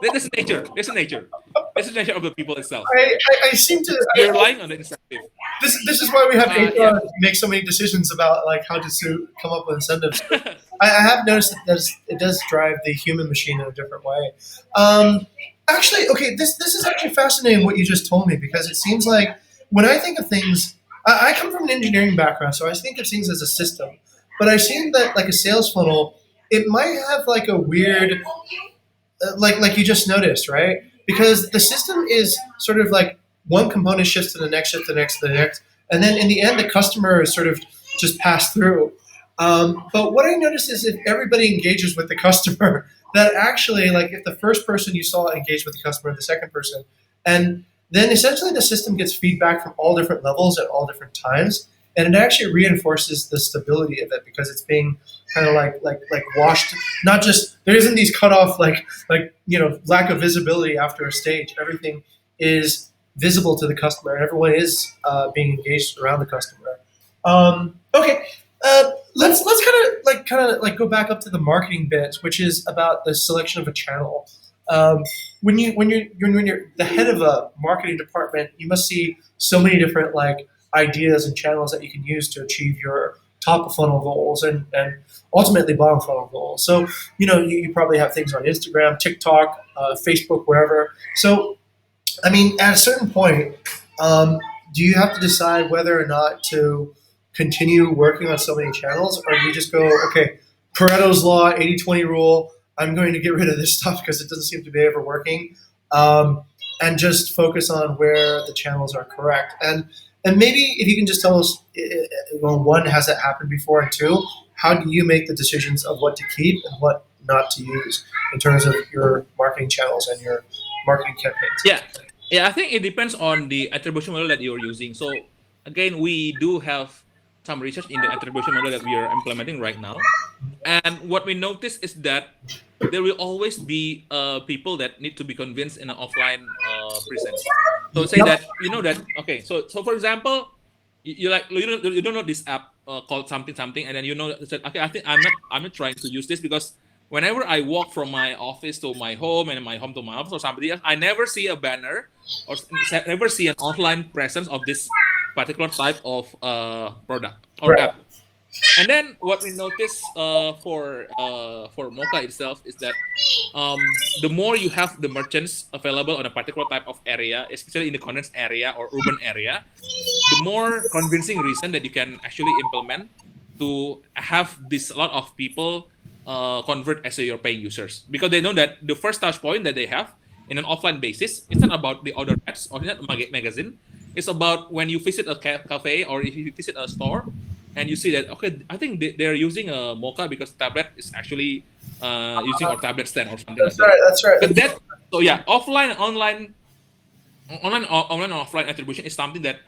That's the nature. That's the nature. That's the nature of the people itself, right? I seem to. They're relying on the incentive. This is why we have Yeah. HR make so many decisions about like how to come up with incentives. I have noticed that it does drive the human machine in a different way. Actually, okay, this is actually fascinating what you just told me because it seems like when I think of things, I come from an engineering background, so I think of things as a system. But I see that like a sales funnel, it might have like a weird like you just noticed, right? Because the system is sort of like one component shifts to the next, shift to the next, to the next, and then in the end, the customer is sort of just passed through. But what I noticed is if everybody engages with the customer, that actually, like, if the first person you saw engaged with the customer, the second person, and then essentially the system gets feedback from all different levels at all different times, and it actually reinforces the stability of it because it's being kind of like washed. Not just there isn't these cut off like lack of visibility after a stage. Everything is visible to the customer, and everyone is being engaged around the customer. Okay, let's kind of go back up to the marketing bit, which is about the selection of a channel. Um, when you're the head of a marketing department, you must see so many different like ideas and channels that you can use to achieve your top of funnel goals and ultimately bottom funnel goals. So you probably have things on Instagram, TikTok, Facebook, wherever. So I mean, at a certain point, do you have to decide whether or not to continue working on so many channels, or do you just go, okay, Pareto's law, 80-20 rule, I'm going to get rid of this stuff because it doesn't seem to be ever working, um, and just focus on where the channels are correct? And maybe if you can just tell us, well, one, has that happened before, and two, how do you make the decisions of what to keep and what not to use in terms of your marketing channels and your marketing campaigns? Yeah, yeah. I think it depends on the attribution model that you're using. So again, we do have some research in the attribution model that we are implementing right now, and what we notice is that there will always be people that need to be convinced in an offline presence. So say Yep. that that okay. So for example, you don't know this app called something something, and then that, okay, I think I'm not trying to use this because whenever I walk from my office to my home and my home to my office or somebody else, I never see a banner or never see an online presence of this particular type of product or Right. app. And then what we notice for Mocha itself is that the more you have the merchants available on a particular type of area, especially in the condensed area or urban area, the more convincing reason that you can actually implement to have this a lot of people convert as your paying users, because they know that the first touch point that they have in an offline basis, it's not about the other apps or not magazine. It's about when you visit a cafe or if you visit a store and you see that, okay, I think they're using a Mocha because tablet is actually using our tablet stand or something like That's that. right. That's right. But that, so yeah, offline and online and offline attribution is something that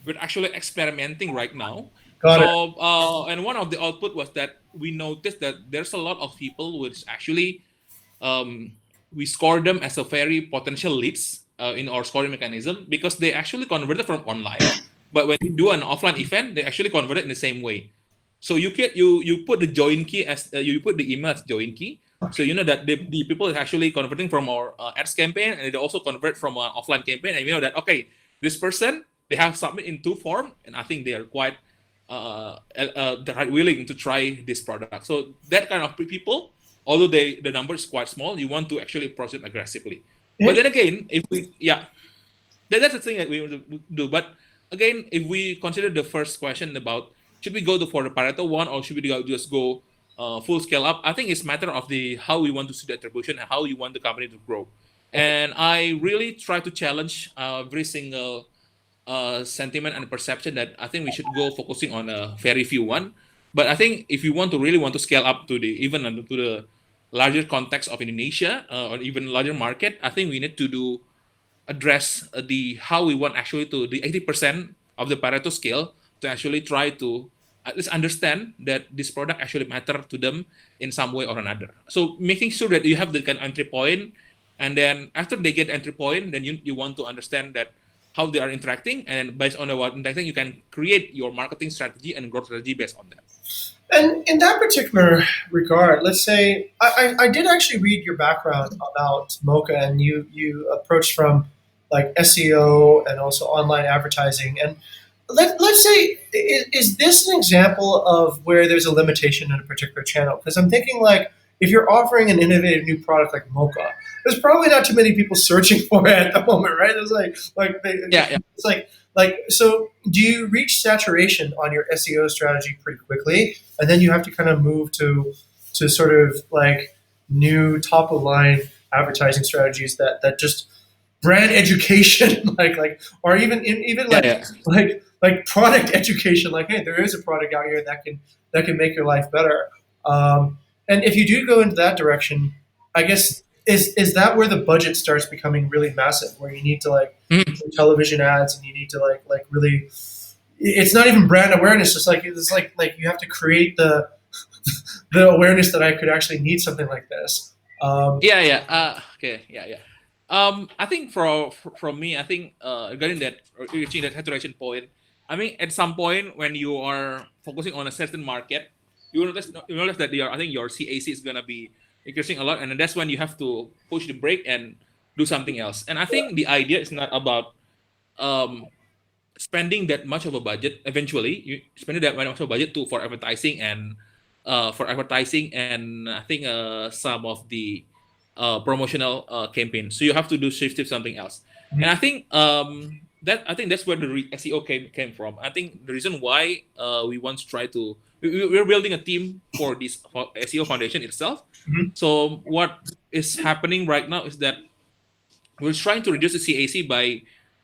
we're actually experimenting right now. Got it. So and one of the output was that we noticed that there's a lot of people which actually um, we score them as a very potential leads in our scoring mechanism because they actually converted from online, but when you do an offline event, they actually converted in the same way. So you put the join key as you put the email as join key. So you know that the people is actually converting from our ads campaign, and they also convert from an offline campaign, and you know that, okay, this person, they have submit in two form, and I think they are quite they're willing to try this product. So that kind of people, although the number is quite small, you want to actually proceed aggressively. But It, then again, if we that's the thing that we want to do. But again, if we consider the first question about should we go for the Pareto one or should we just go full scale up, I think it's matter of the how we want to see the attribution and how you want the company to grow. And I really try to challenge every single sentiment and perception that I think we should go focusing on a very few one. But I think if you want to really want to scale up to the even to the larger context of Indonesia or even larger market, I think we need to do address the how we want actually to the 80% of the Pareto scale to actually try to at least understand that this product actually matter to them in some way or another. So making sure that you have the kind of entry point, and then after they get entry point, then you want to understand that how they are interacting, and based on the what interacting, you can create your marketing strategy and growth strategy based on that. and in that particular regard, let's say I did actually read your background about Mocha, and you approached from like SEO and also online advertising. And let's say, is this an example of where there's a limitation in a particular channel? Because I'm thinking like if you're offering an innovative new product like Mocha, there's probably not too many people searching for it at the moment, right? There's Yeah, yeah, it's like so. Do you reach saturation on your SEO strategy pretty quickly, and then you have to kind of move to sort of like new top of line advertising strategies that just brand education, or even yeah, yeah. like product education, like, hey, there is a product out here that can make your life better. And if you do go into that direction, I guess, is that where the budget starts becoming really massive, where you need to like Mhm. do television ads, and you need to like really, it's not even brand awareness, it's like you have to create the awareness that I could actually need something like this. Yeah, yeah. Okay, yeah, yeah. I think from me, I think regarding that or reaching that saturation point, I mean, at some point when you are focusing on a certain market, you notice that I think your CAC is gonna be increasing a lot, and that's when you have to push the brake and do something else. And I think the idea is not about um spending that much of a budget. Eventually you spending that much of a budget to for advertising and I think some of the promotional campaign. So you have to do shift something else. And I think that's where the SEO came from. I think the reason why we once try to we're building a team for this SEO foundation itself. Mhm. So what is happening right now is that we're trying to reduce the CAC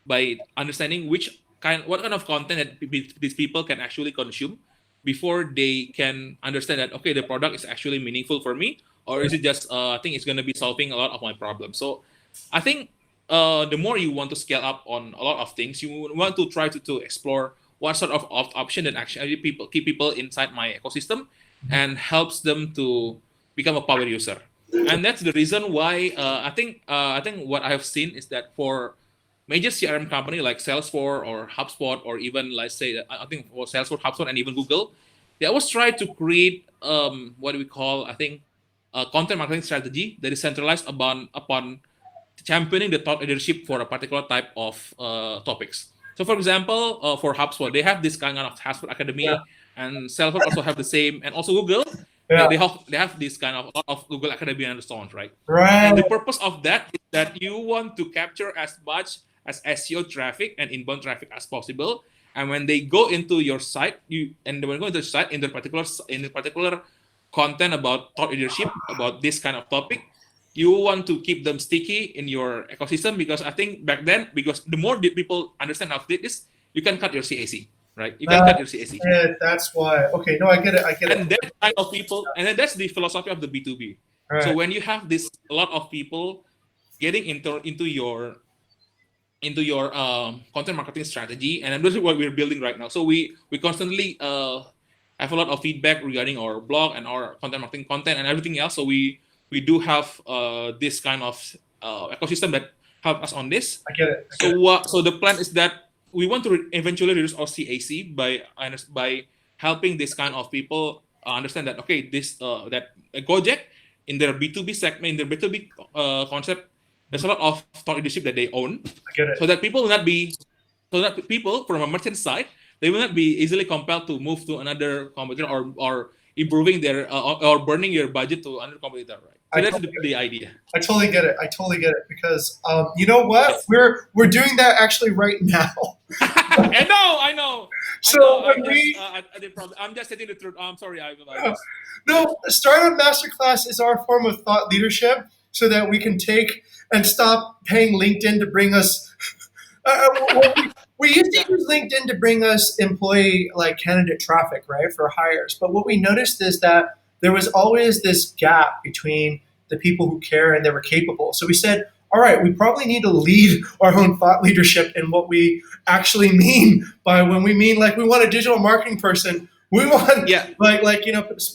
by understanding what kind of content that these people can actually consume before they can understand that, okay, the product is actually meaningful for me, or is it just I think it's going to be solving a lot of my problems. So I think the more you want to scale up on a lot of things, you want to try to explore what sort of option that actually people keep people inside my ecosystem and helps them to become a power user. And that's the reason why I think what I have seen is that for major CRM company like Salesforce or HubSpot, or even let's say that I think for Salesforce, HubSpot, and even Google, they always try to create what we call, I think, a content marketing strategy that is centralized upon championing the thought leadership for a particular type of topics. So, for example, for HubSpot, they have this kind of HubSpot Yeah. Academy, and Salesforce also have the same, and also Google, Yeah. they have this kind of lot of Google Academy and so on, right? Right. And the purpose of that is that you want to capture as much as SEO traffic and inbound traffic as possible. And when they go into your site, when they go into the site in the particular content about thought leadership about this kind of topic, you want to keep them sticky in your ecosystem, because I think back then, because the more people understand how to do this, you can cut your CAC, right? You can cut your That's CAC. it. That's why. Okay. No, I get it. I get it. And that kind of people, and then that's the philosophy of the B2B. All So right. when you have this a lot of people getting into your content marketing strategy, and this is what we're building right now. So we constantly have a lot of feedback regarding our blog and our content marketing content and everything else. So we do have this kind of ecosystem that help us on this. I get it. I get So it. so the plan is that we want to eventually reduce our CAC by helping this kind of people understand that, okay, this that Gojek in their B2B segment, in their B2B concept, there's a lot of thought leadership that they own, I get it. so that people will not be so that people from a merchant side, they will not be easily compelled to move to another competitor, or improving their or burning your budget to another competitor, right? So I that's totally the idea. I totally get it. I totally get it because you know what? Yes. We're doing that actually right now. I know. So when we I did probably. I'm just saying the truth. I'm sorry. I just. no, Startup Masterclass is our form of thought leadership so that we can take and stop paying LinkedIn to bring us. We used to Yeah. use LinkedIn to bring us employee like candidate traffic, right, for hires. But what we noticed is that there was always this gap between the people who care and they were capable. So we said, all right, we probably need to lead our own thought leadership in what we actually mean by when we mean like we want a digital marketing person. We want Yeah. like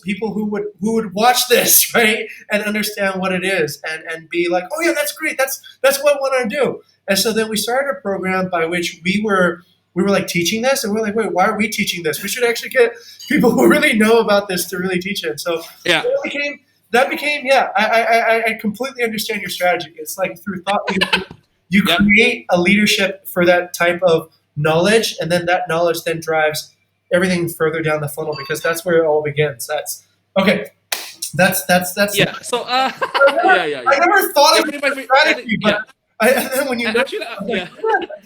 people who would watch this, right, and understand what it is and be like, oh yeah, that's great, that's what I want to do. And so then we started a program by which we were like teaching this, and we're like, wait, why are we teaching this? We should actually get people who really know about this to really teach it. So Yeah. that became yeah. I completely understand your strategy. It's like through thought leadership, you Yep. create a leadership for that type of knowledge, and then that knowledge then drives everything further down the funnel because that's where it all begins. That's okay. That's Yeah. So I never thought Yeah. of it Pretty as much. a strategy, Yeah. but and then when you And know, actually, I'm like, yeah.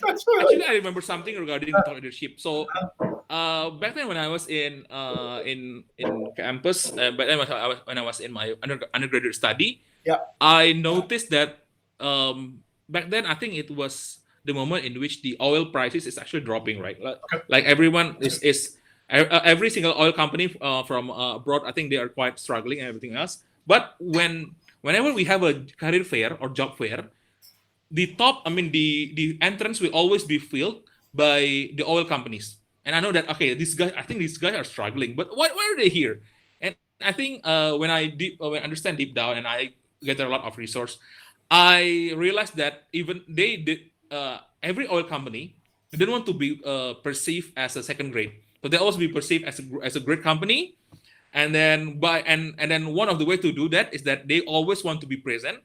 that's right. Actually, I remember something regarding thought leadership. So, back then when I was in campus, but then when I was in my undergraduate study, Yeah. I noticed that back then I think it was the moment in which the oil prices is actually dropping, right? Okay. Like everyone is every single oil company from abroad, I think they are quite struggling and everything else. But whenever we have a career fair or job fair, the entrance will always be filled by the oil companies. And I know that, okay, I think these guys are struggling, but why are they here? And I think when I understand deep down and I get a lot of resource, I realized that even they did every oil company, they didn't want to be perceived as a second grade, so they always be perceived as a great company. And then one of the way to do that is that they always want to be present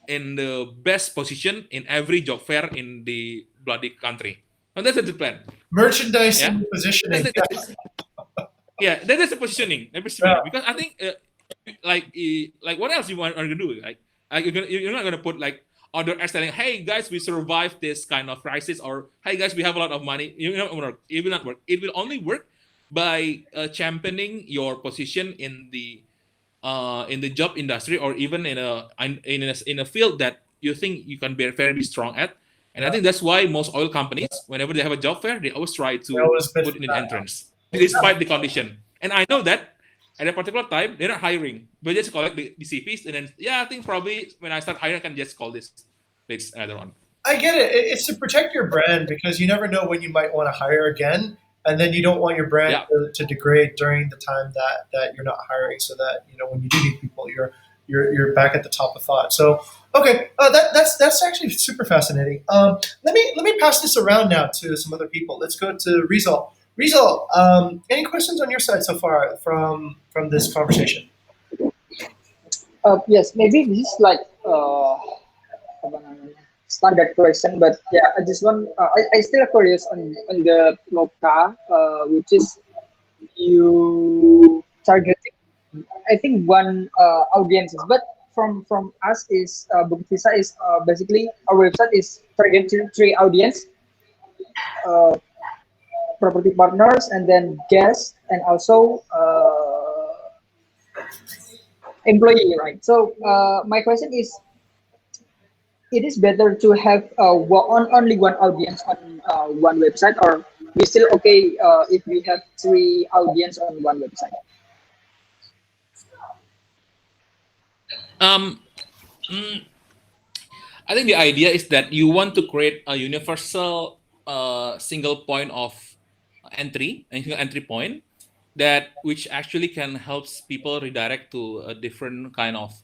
in the best position in every job fair in the bloody country. And that's the plan. Merchandising Yeah, and positioning. yeah, that is the positioning. The Yeah. positioning. Because I think like what else you want to do? Like You're not gonna put like other ads telling, "Hey guys, we survived this kind of crisis," or "Hey guys, we have a lot of money." You know, it will not work. It will only work by championing your position in the job industry, or even in a field that you think you can be very strong at. And I Yeah. think that's why most oil companies, whenever they have a job fair, they always try They to always bid put for in an that. entrance, despite the condition. And I know that at a particular time they're not hiring, but just collect the CVs, and then yeah, I think probably when I start hiring, I can just call this another one. I get it. It's to protect your brand because you never know when you might want to hire again, and then you don't want your brand Yeah. to degrade during the time that you're not hiring, so that when you do need people, you're back at the top of thought. So okay, that's actually super fascinating. Let me pass this around now to some other people. Let's go to Rizal. Rizal, any questions on your side so far from this conversation? Yes, maybe this is like apa namanya, standard question, but yeah, I just want I still curious on the Moka, which is you targeting I think one audiences, but from us is Bukit Vista is basically our website is targeting three audience, uh, property partners, and then guests, and also employee, right? So my question is, it is better to have only one audience on one website, or we still okay if we have three audience on one website? Um, mm, I think the idea is that you want to create a universal single point of entry, a single entry point that which actually can helps people redirect to a different kind of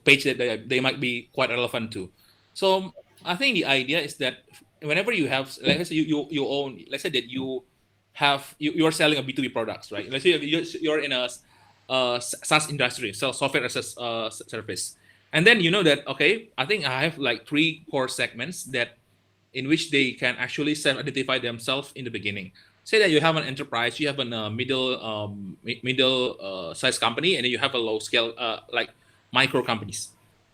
page that they might be quite relevant to. So I think the idea is that whenever you have, let's say you own, let's say that you're selling a B2B products, right? Let's say you're in a SaaS industry, so software as a service, and then you know that, okay, I think I have like three core segments that in which they can actually self-identify themselves in the beginning. Say that you have an enterprise, you have a middle size company, and then you have a low scale like micro companies.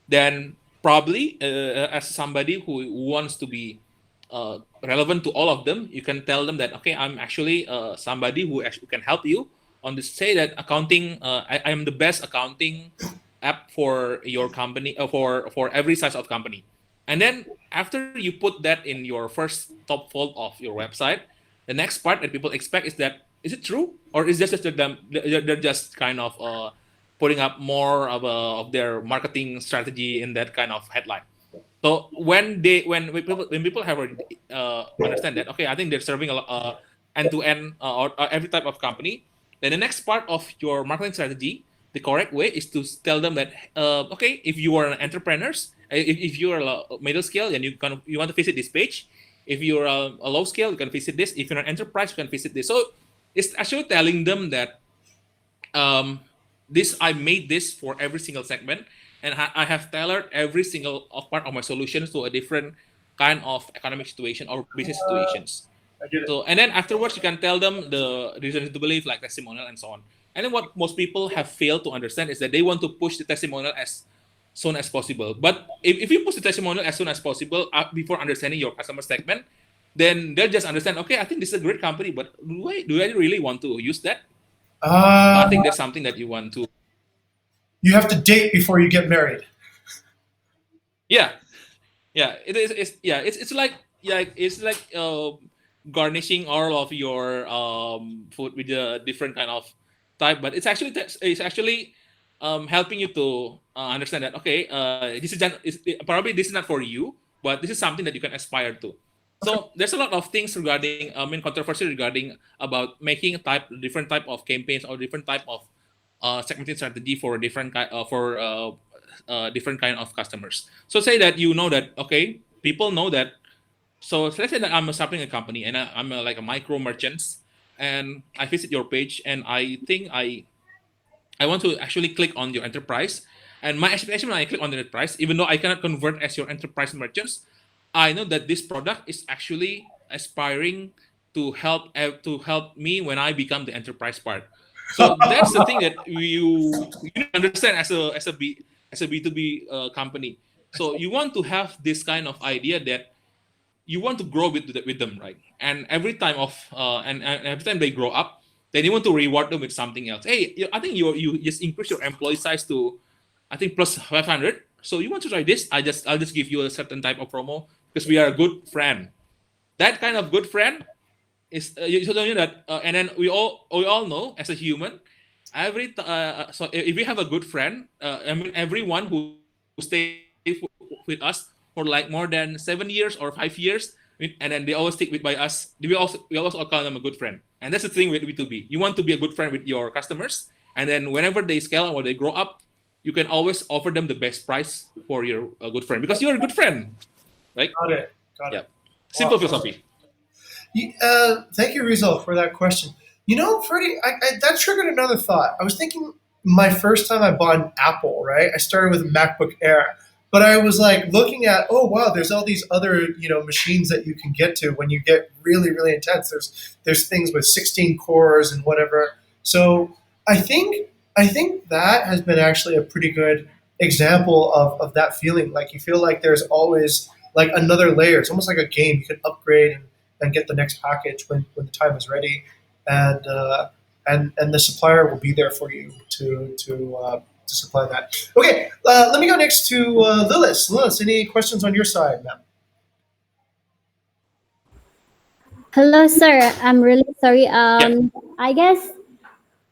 Then probably as somebody who wants to be relevant to all of them, you can tell them that, okay, I'm actually somebody who actually can help you on this. Say that accounting, I am the best accounting app for your company, for every size of company. And then after you put that in your first top fold of your website, the next part that people expect is that, is it true, or is this just them, they're just kind of putting up more of their marketing strategy in that kind of headline. So when people have understand that, okay, I think they're serving end to end or every type of company, then the next part of your marketing strategy, the correct way is to tell them that, okay, if you are an entrepreneurs, if you are a middle scale, then you want to visit this page. If you're a low scale, you can visit this. If you're an enterprise, you can visit this. So it's actually telling them that um, this I made this for every single segment, and I have tailored every single of part of my solutions to a different kind of economic situation or business situations. I get it. So, and then afterwards, you can tell them the reasons to believe, like testimonial and so on. And then what most people have failed to understand is that they want to push the testimonial as soon as possible. But if you push the testimonial as soon as possible before understanding your customer segment, then they'll just understand, okay, I think this is a great company, but do I really want to use that? So I Uh, think that's something that you want to. you have to date before you get married. Yeah, yeah. It is. It's like, yeah. It's like garnishing all of your food with a different kind of type, but it's actually helping you to understand that, okay, probably this is not for you, but this is something that you can aspire to. So there's a lot of things regarding, controversy regarding about making different type of campaigns or different type of segmenting strategy for different kind of customers. So say that you know that, okay, people know that. So let's say that I'm starting a company, and I'm like a micro merchants, and I visit your page, and I think I want to actually click on your enterprise. And my expectation when I click on the enterprise, even though I cannot convert as your enterprise merchants, I know that this product is actually aspiring to help me when I become the enterprise part. So that's the thing that you need to understand as a B2B company. So you want to have this kind of idea that you want to grow with them, right? And every time and every time they grow up, then you want to reward them with something else. Hey, I think you just increase your employee size to, I think, plus 500. So you want to try this? I'll just give you a certain type of promo because we are a good friend. That kind of good friend is you know that, and then we all know as a human, so if we have a good friend, I mean everyone who stay with us for like more than 7 years or 5 years, and then they always stick with by us. We also call them a good friend, and that's the thing with B2B. You want to be a good friend with your customers, and then whenever they scale or they grow up, you can always offer them the best price for your good friend because you're a good friend, right? Got it. Got Yeah, it. simple Wow. philosophy. Thank you, Rizal, for that question. You know, Freddie, that triggered another thought. I was thinking my first time I bought an Apple, right? I started with a MacBook Air, but I was like looking at, oh wow, there's all these other machines that you can get to when you get really really intense. There's things with 16 cores and whatever. So I think I think that has been actually a pretty good example of that feeling. Like you feel like there's always like another layer. It's almost like a game. You can upgrade and get the next package when the time is ready, and and the supplier will be there for you to supply that. Okay, let me go next to Lilith. Lilith, any questions on your side, ma'am? Hello, sir. I'm really sorry. Yeah. I guess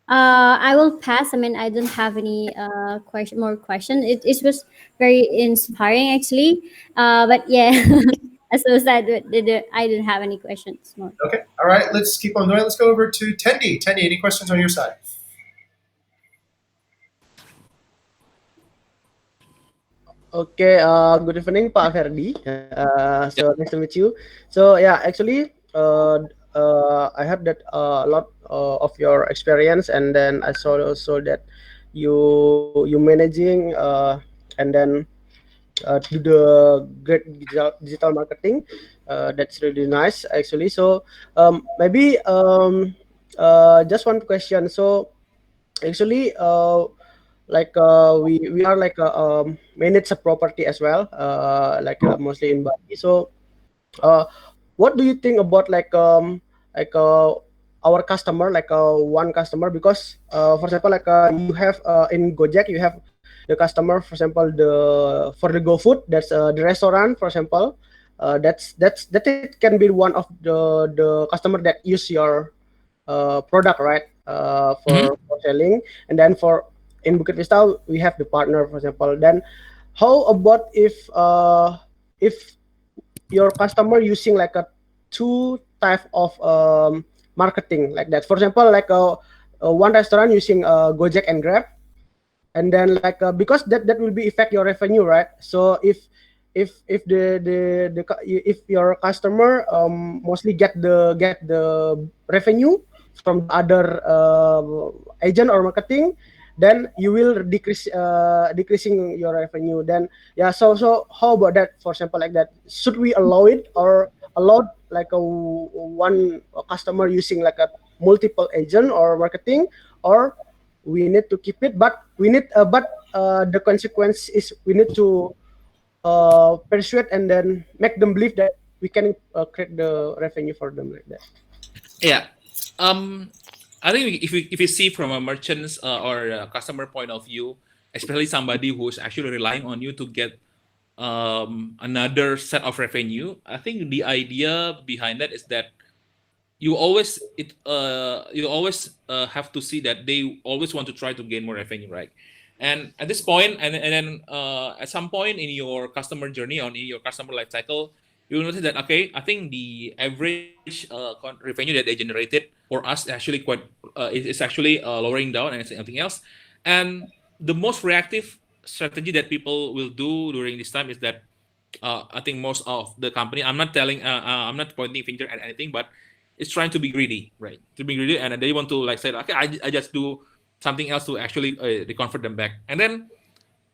I will pass. I mean, I don't have any more question. It was very inspiring, actually. But yeah, as I said, I didn't have any questions more. Okay, all right. Let's keep on going. Let's go over to Tendi. Tendi, any questions on your side? Okay, good evening, Pak Ferdi. So nice to meet you. So yeah, actually, I heard that a lot of your experience, and then I saw also that you managing and then do the great digital marketing. That's really nice, actually. So maybe just one question. So actually, we are like manage a property as well, mostly in Bali. So uh, what do you think about like our customer, one customer? Because for example, you have in Gojek, you have the customer, for example, the for the GoFood, that's the restaurant, for example. That it can be one of the customer that use your product, right? Mhm. For selling, and then for in Bukit Vista we have the partner, for example. Then how about if your customer using like a two type of marketing like that? For example, one restaurant using Gojek and Grab, and then because that will be affect your revenue, right? So if if your customer mostly get the revenue from the other agent or marketing, then you will decreasing your revenue. Then yeah, so how about that? For example, like that, should we allow it or allow like a one customer using like a multiple agent or marketing, or we need to keep it, but the consequence is we need to persuade and then make them believe that we can create the revenue for them like that. Yeah. Um, I think if you see from a merchant's or a customer point of view, especially somebody who's actually relying on you to get another set of revenue, I think the idea behind that is that you always have to see that they always want to try to gain more revenue, right? And at this point, and then at some point in your customer journey or in your customer life cycle, you'll notice that, okay, I think the average revenue that they generated for us actually quite is actually lowering down and anything else. And the most reactive strategy that people will do during this time is that I think most of the company, I'm not pointing finger at anything, but it's trying to be greedy, right? To be greedy, and they want to like say, okay, I just do something else to actually convert them back, and then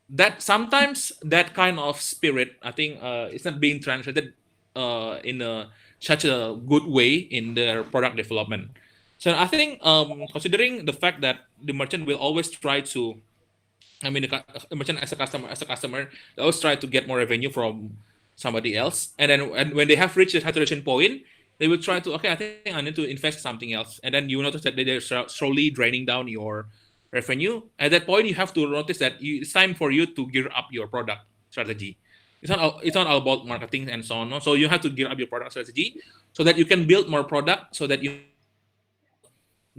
that sometimes that kind of spirit, I think, it's not being translated in such a good way in their product development. So I think considering the fact that the merchant will always try to, I mean, the merchant as a customer, they always try to get more revenue from somebody else, and then when they have reached the saturation point, they will try to, okay, I think I need to invest something else, and then you notice that they're slowly draining down your revenue. At that point, you have to notice that it's time for you to gear up your product strategy. It's not all about marketing and so on. No? So you have to gear up your product strategy so that you can build more product, so that you have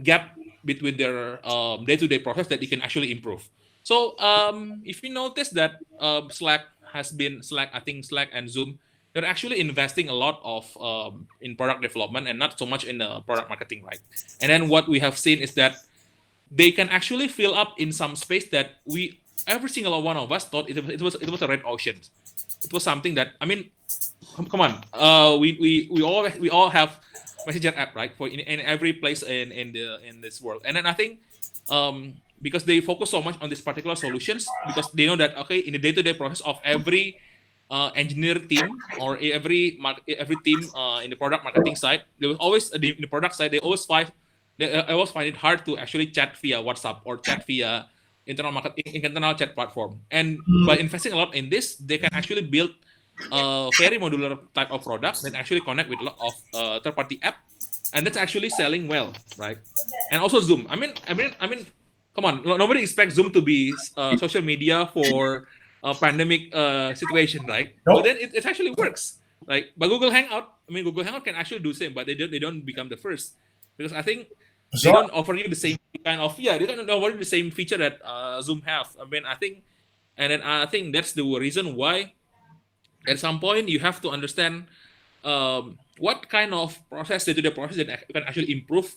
gap between their day-to-day process that you can actually improve. So if you notice that Slack, I think Slack and Zoom, they're actually investing a lot of in product development and not so much in product marketing, right? And then what we have seen is that they can actually fill up in some space that every single one of us thought it was a red ocean. It was something that, I mean, come on, we all have messenger app, right, for in every place in this world. And then I think because they focus so much on these particular solutions, because they know that, okay, in the day-to-day process of every engineer team, or every team in the product marketing side, there was always in the product side, I always find it hard to actually chat via WhatsApp or chat via internal chat platform. And by investing a lot in this, they can actually build a very modular type of product that actually connect with a lot of third-party app, and that's actually selling well, right? And also Zoom. I mean, come on, nobody expects Zoom to be social media for a pandemic situation, right? Nope. But then it actually works. Like, but Google Hangout can actually do the same, but they don't become the first, because I think they don't offer you the same kind of they don't offer you the same feature that Zoom have. I think that's the reason why at some point you have to understand what kind of day-to-day process that you can actually improve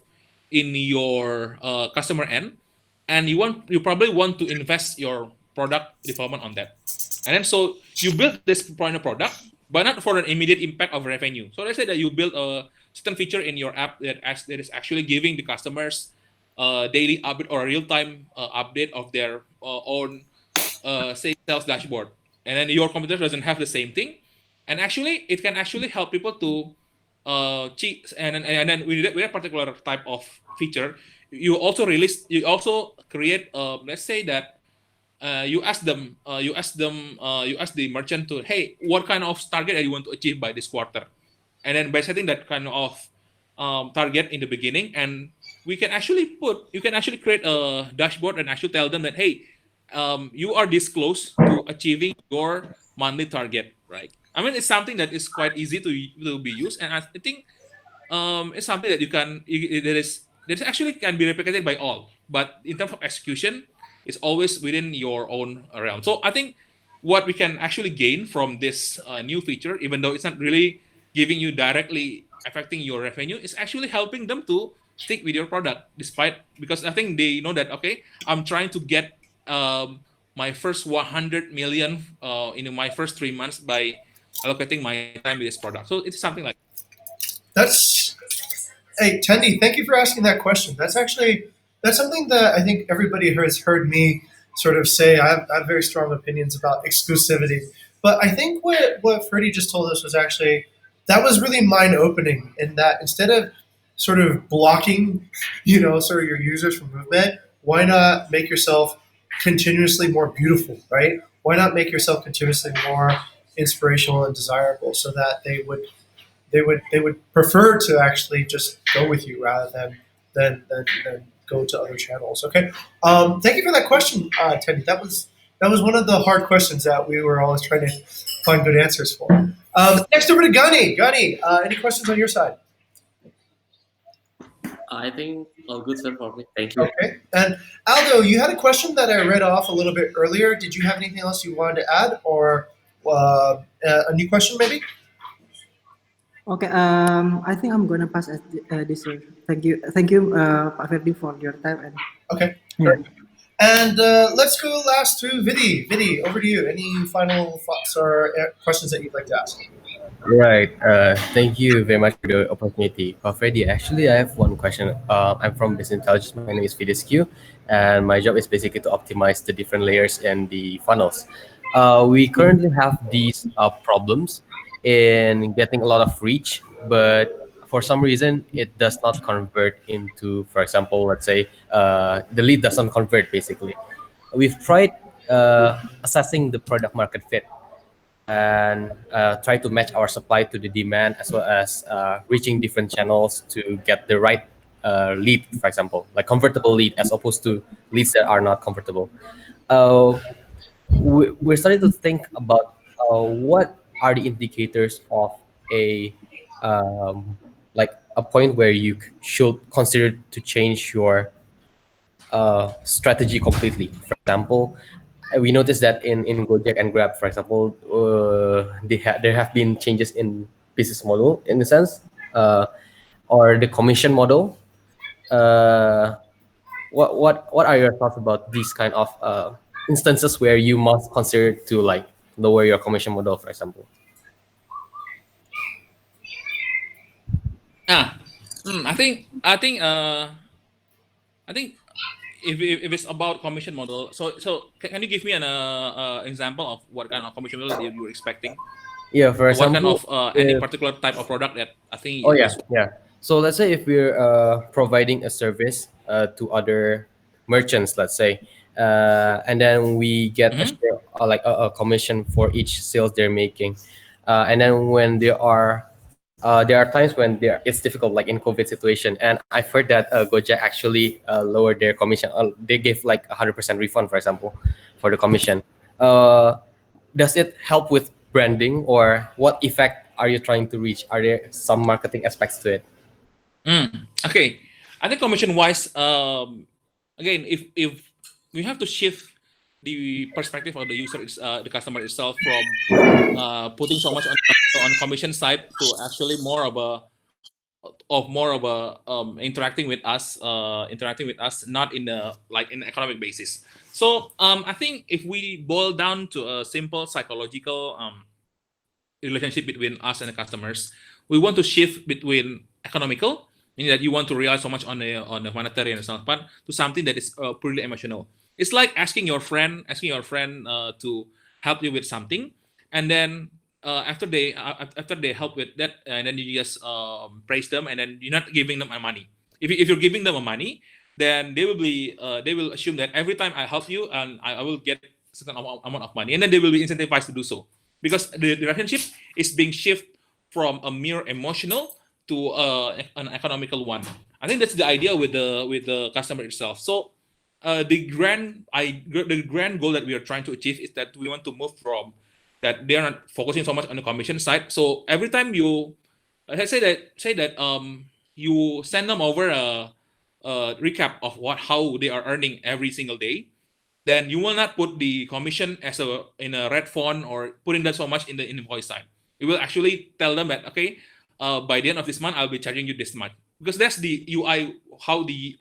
in your customer end, and you probably want to invest your product development on that. And then so you build this product, but not for an immediate impact of revenue. So let's say that you build a certain feature in your app that is actually giving the customers daily update or a real-time update of their own sales dashboard, and then your competitor doesn't have the same thing, and actually it can actually help people to cheat. And then with that particular type of feature, you also create, let's say that you ask the merchant to, hey, what kind of target that you want to achieve by this quarter, and then by setting that kind of target in the beginning, and you can actually create a dashboard and actually tell them that, hey, you are this close to achieving your monthly target, right? I mean, it's something that is quite easy to be used, and I think it's something that that actually can be replicated by all. But in terms of execution, it's always within your own realm. So I think what we can actually gain from this new feature, even though it's not really giving you directly affecting your revenue, is actually helping them to stick with your product, because I think they know that, okay, I'm trying to get my first 100 million in my first 3 months by allocating my time with this product. So it's something like That's Hey, Tendi, thank you for asking that question. That's something that I think everybody has heard me sort of say. I have very strong opinions about exclusivity, but I think what Ferdi just told us was actually, that was really mind opening, in that instead of sort of blocking, sort of your users from movement, why not make yourself continuously more beautiful, right? Why not make yourself continuously more inspirational and desirable, so that they would prefer to actually just go with you rather than go to other channels. Okay, thank you for that question, Teddy. That was one of the hard questions that we were always trying to find good answers for. Next over to Gunny. Gunny, any questions on your side? I think all good, sir, for me. Thank you. Okay, and Aldo, you had a question that I read off a little bit earlier. Did you have anything else you wanted to add, or a new question maybe? Okay, I think I'm gonna pass at this year. Thank you, Pak Ferdi, for your time. And Okay, yeah. great. And let's go last to Vidi. Vidi, over to you. Any final thoughts or questions that you'd like to ask? Right. Thank you very much for the opportunity. Freddy, actually, I have one question. I'm from Business Intelligence. My name is Vidisq, and my job is basically to optimize the different layers and the funnels. We currently have these problems in getting a lot of reach, but for some reason it does not convert into, for example, let's say the lead doesn't convert. Basically, we've tried assessing the product market fit and try to match our supply to the demand, as well as reaching different channels to get the right lead, for example, like convertible lead as opposed to leads that are not convertible. uh, we're starting to think about what are the indicators of a like a point where you should consider to change your strategy completely. For example, we noticed that in Gojek and Grab, for example, there have been changes in business model in the sense, or the commission model. Uh, what are your thoughts about these kind of instances where you must consider to like lower your commission model, for example? Ah, I think if it's about commission model, so can you give me an example of what kind of commission model that you were expecting? Yeah, for What kind example, of any particular type of product that I think oh is. yeah, yeah. So let's say if we're providing a service to other merchants, let's say, and then we get a Mhm. share, like a commission for each sales they're making, and then when there are times when it's difficult, like in COVID situation, and I've heard that Gojek actually lowered their commission. They gave like 100% refund, for example, for the commission. Uh, does it help with branding, or what effect are you trying to reach? Are there some marketing aspects to it? Okay, I think commission wise, again, if we have to shift the perspective of the user, the customer itself, from putting so much on commission side to actually more of a interacting with us, not in the like in economic basis. So I think if we boil down to a simple psychological relationship between us and the customers, we want to shift between economical, meaning that you want to rely so much on the monetary and stuff, but to something that is purely emotional. It's like asking your friend to help you with something, and then after they help with that, and then you just praise them, and then you're not giving them money. If you're giving them a money, then they will assume that every time I help you, and I will get certain amount of money, and then they will be incentivized to do so, because the relationship is being shifted from a mere emotional to an economical one. I think that's the idea with the customer itself. So the grand goal that we are trying to achieve is that we want to move from that they are not focusing so much on the commission side. So every time you let's say that you send them over a recap of what how they are earning every single day, then you will not put the commission as a in a red font or putting that so much in the invoice side. You will actually tell them that, okay, by the end of this month I'll be charging you this much, because that's the UI, how the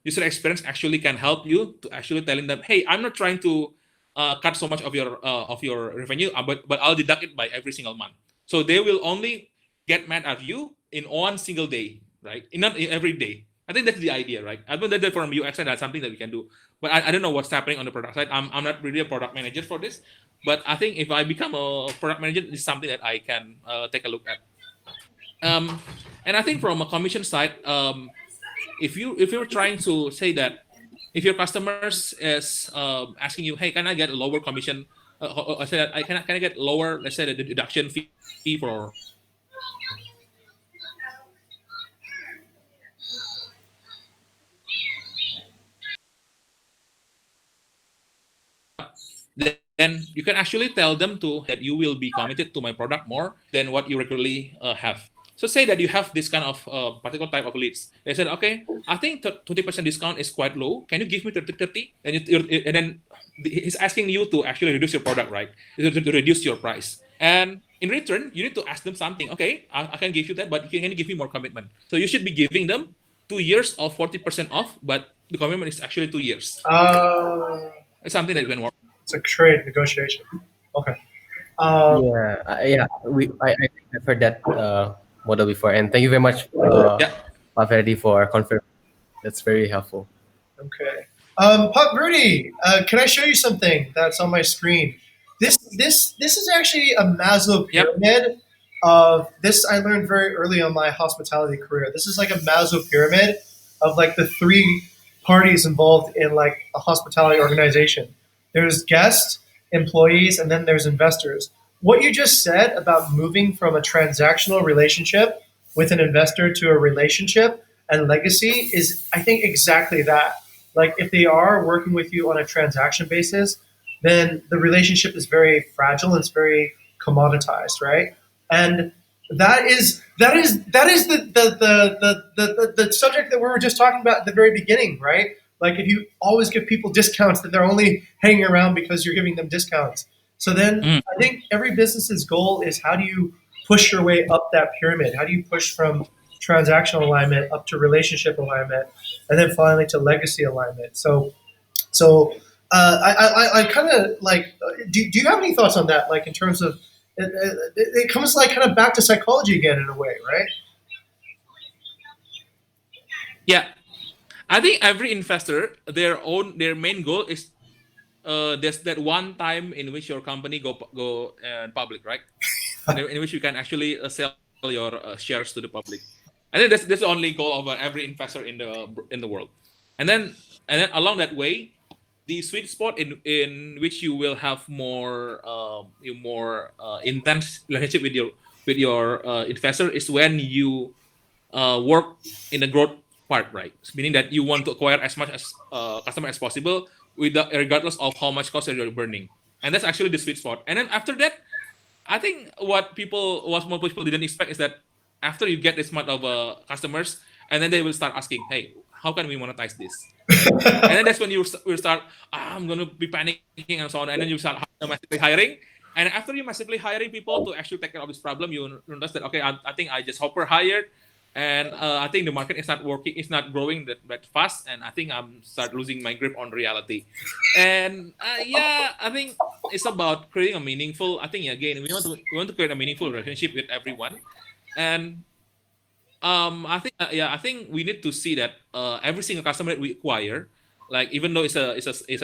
user experience actually can help you to actually telling them, hey, I'm not trying to cut so much of your revenue, but I'll deduct it by every single month. So they will only get mad at you in one single day, right? Not in every day. I think that's the idea, right? I think that from UX side, that's something that we can do. But I don't know what's happening on the product side. I'm not really a product manager for this, but I think if I become a product manager, this is something that I can take a look at. Um, and I think from a commission side, if you're trying to say that if your customers is asking you, hey, can I get a lower commission? I say that can I get lower, let's say the deduction fee for then you can actually tell them to that you will be committed to my product more than what you regularly have. So say that you have this kind of particular type of leads. They said, okay, I think 20% discount is quite low. Can you give me 30? And then he's asking you to actually reduce your product, right? To reduce your price. And in return, you need to ask them something. Okay, I can give you that, but can you give me more commitment? So you should be giving them 2 years of 40% off, but the commitment is actually 2 years. It's something that you can work. It's a trade negotiation. Okay. Yeah, I think I've heard that model before, and thank you very much, Yeah. Pak Ferdi, for confirming. That's very helpful. Okay. Pop Rudy, can I show you something that's on my screen? This is actually a Maslow Yep. pyramid of this. I learned very early on my hospitality career. This is like a Maslow pyramid of like the three parties involved in like a hospitality organization. There's guests, employees, and then there's investors. What you just said about moving from a transactional relationship with an investor to a relationship and legacy is, I think, exactly that. Like, if they are working with you on a transaction basis, then the relationship is very fragile. It's very commoditized, right? And that is the subject that we were just talking about at the very beginning, right? Like, if you always give people discounts, that they're only hanging around because you're giving them discounts. So then I think every business's goal is, how do you push your way up that pyramid? How do you push from transactional alignment up to relationship alignment, and then finally to legacy alignment? I kind of like. Do you have any thoughts on that? Like, in terms of it comes like kind of back to psychology again in a way, right? Yeah, I think every investor, their main goal is there's that one time in which your company go public, right? In which you can actually sell your shares to the public. I think that's the only goal of every investor in the world. And then along that way, the sweet spot in which you will have more intense relationship with your investor is when you work in the growth part, right? Meaning that you want to acquire as much as customer as possible, regardless of how much cost you're burning. And that's actually the sweet spot. And then after that, I think what most people didn't expect is that after you get this much of customers, and then they will start asking, "Hey, how can we monetize this?" Right? And then that's when you will start, I'm going to be panicking and so on. And then you start massively hiring. And after you massively hiring people to actually take care of this problem, you notice that, okay, I think I just hyper hired, and I think the market is not working, it's not growing that fast, and I think I'm start losing my grip on reality. And yeah, I think it's about creating a meaningful. I think again, we want to create a meaningful relationship with everyone, and I think we need to see that every single customer that we acquire, like, even though it's a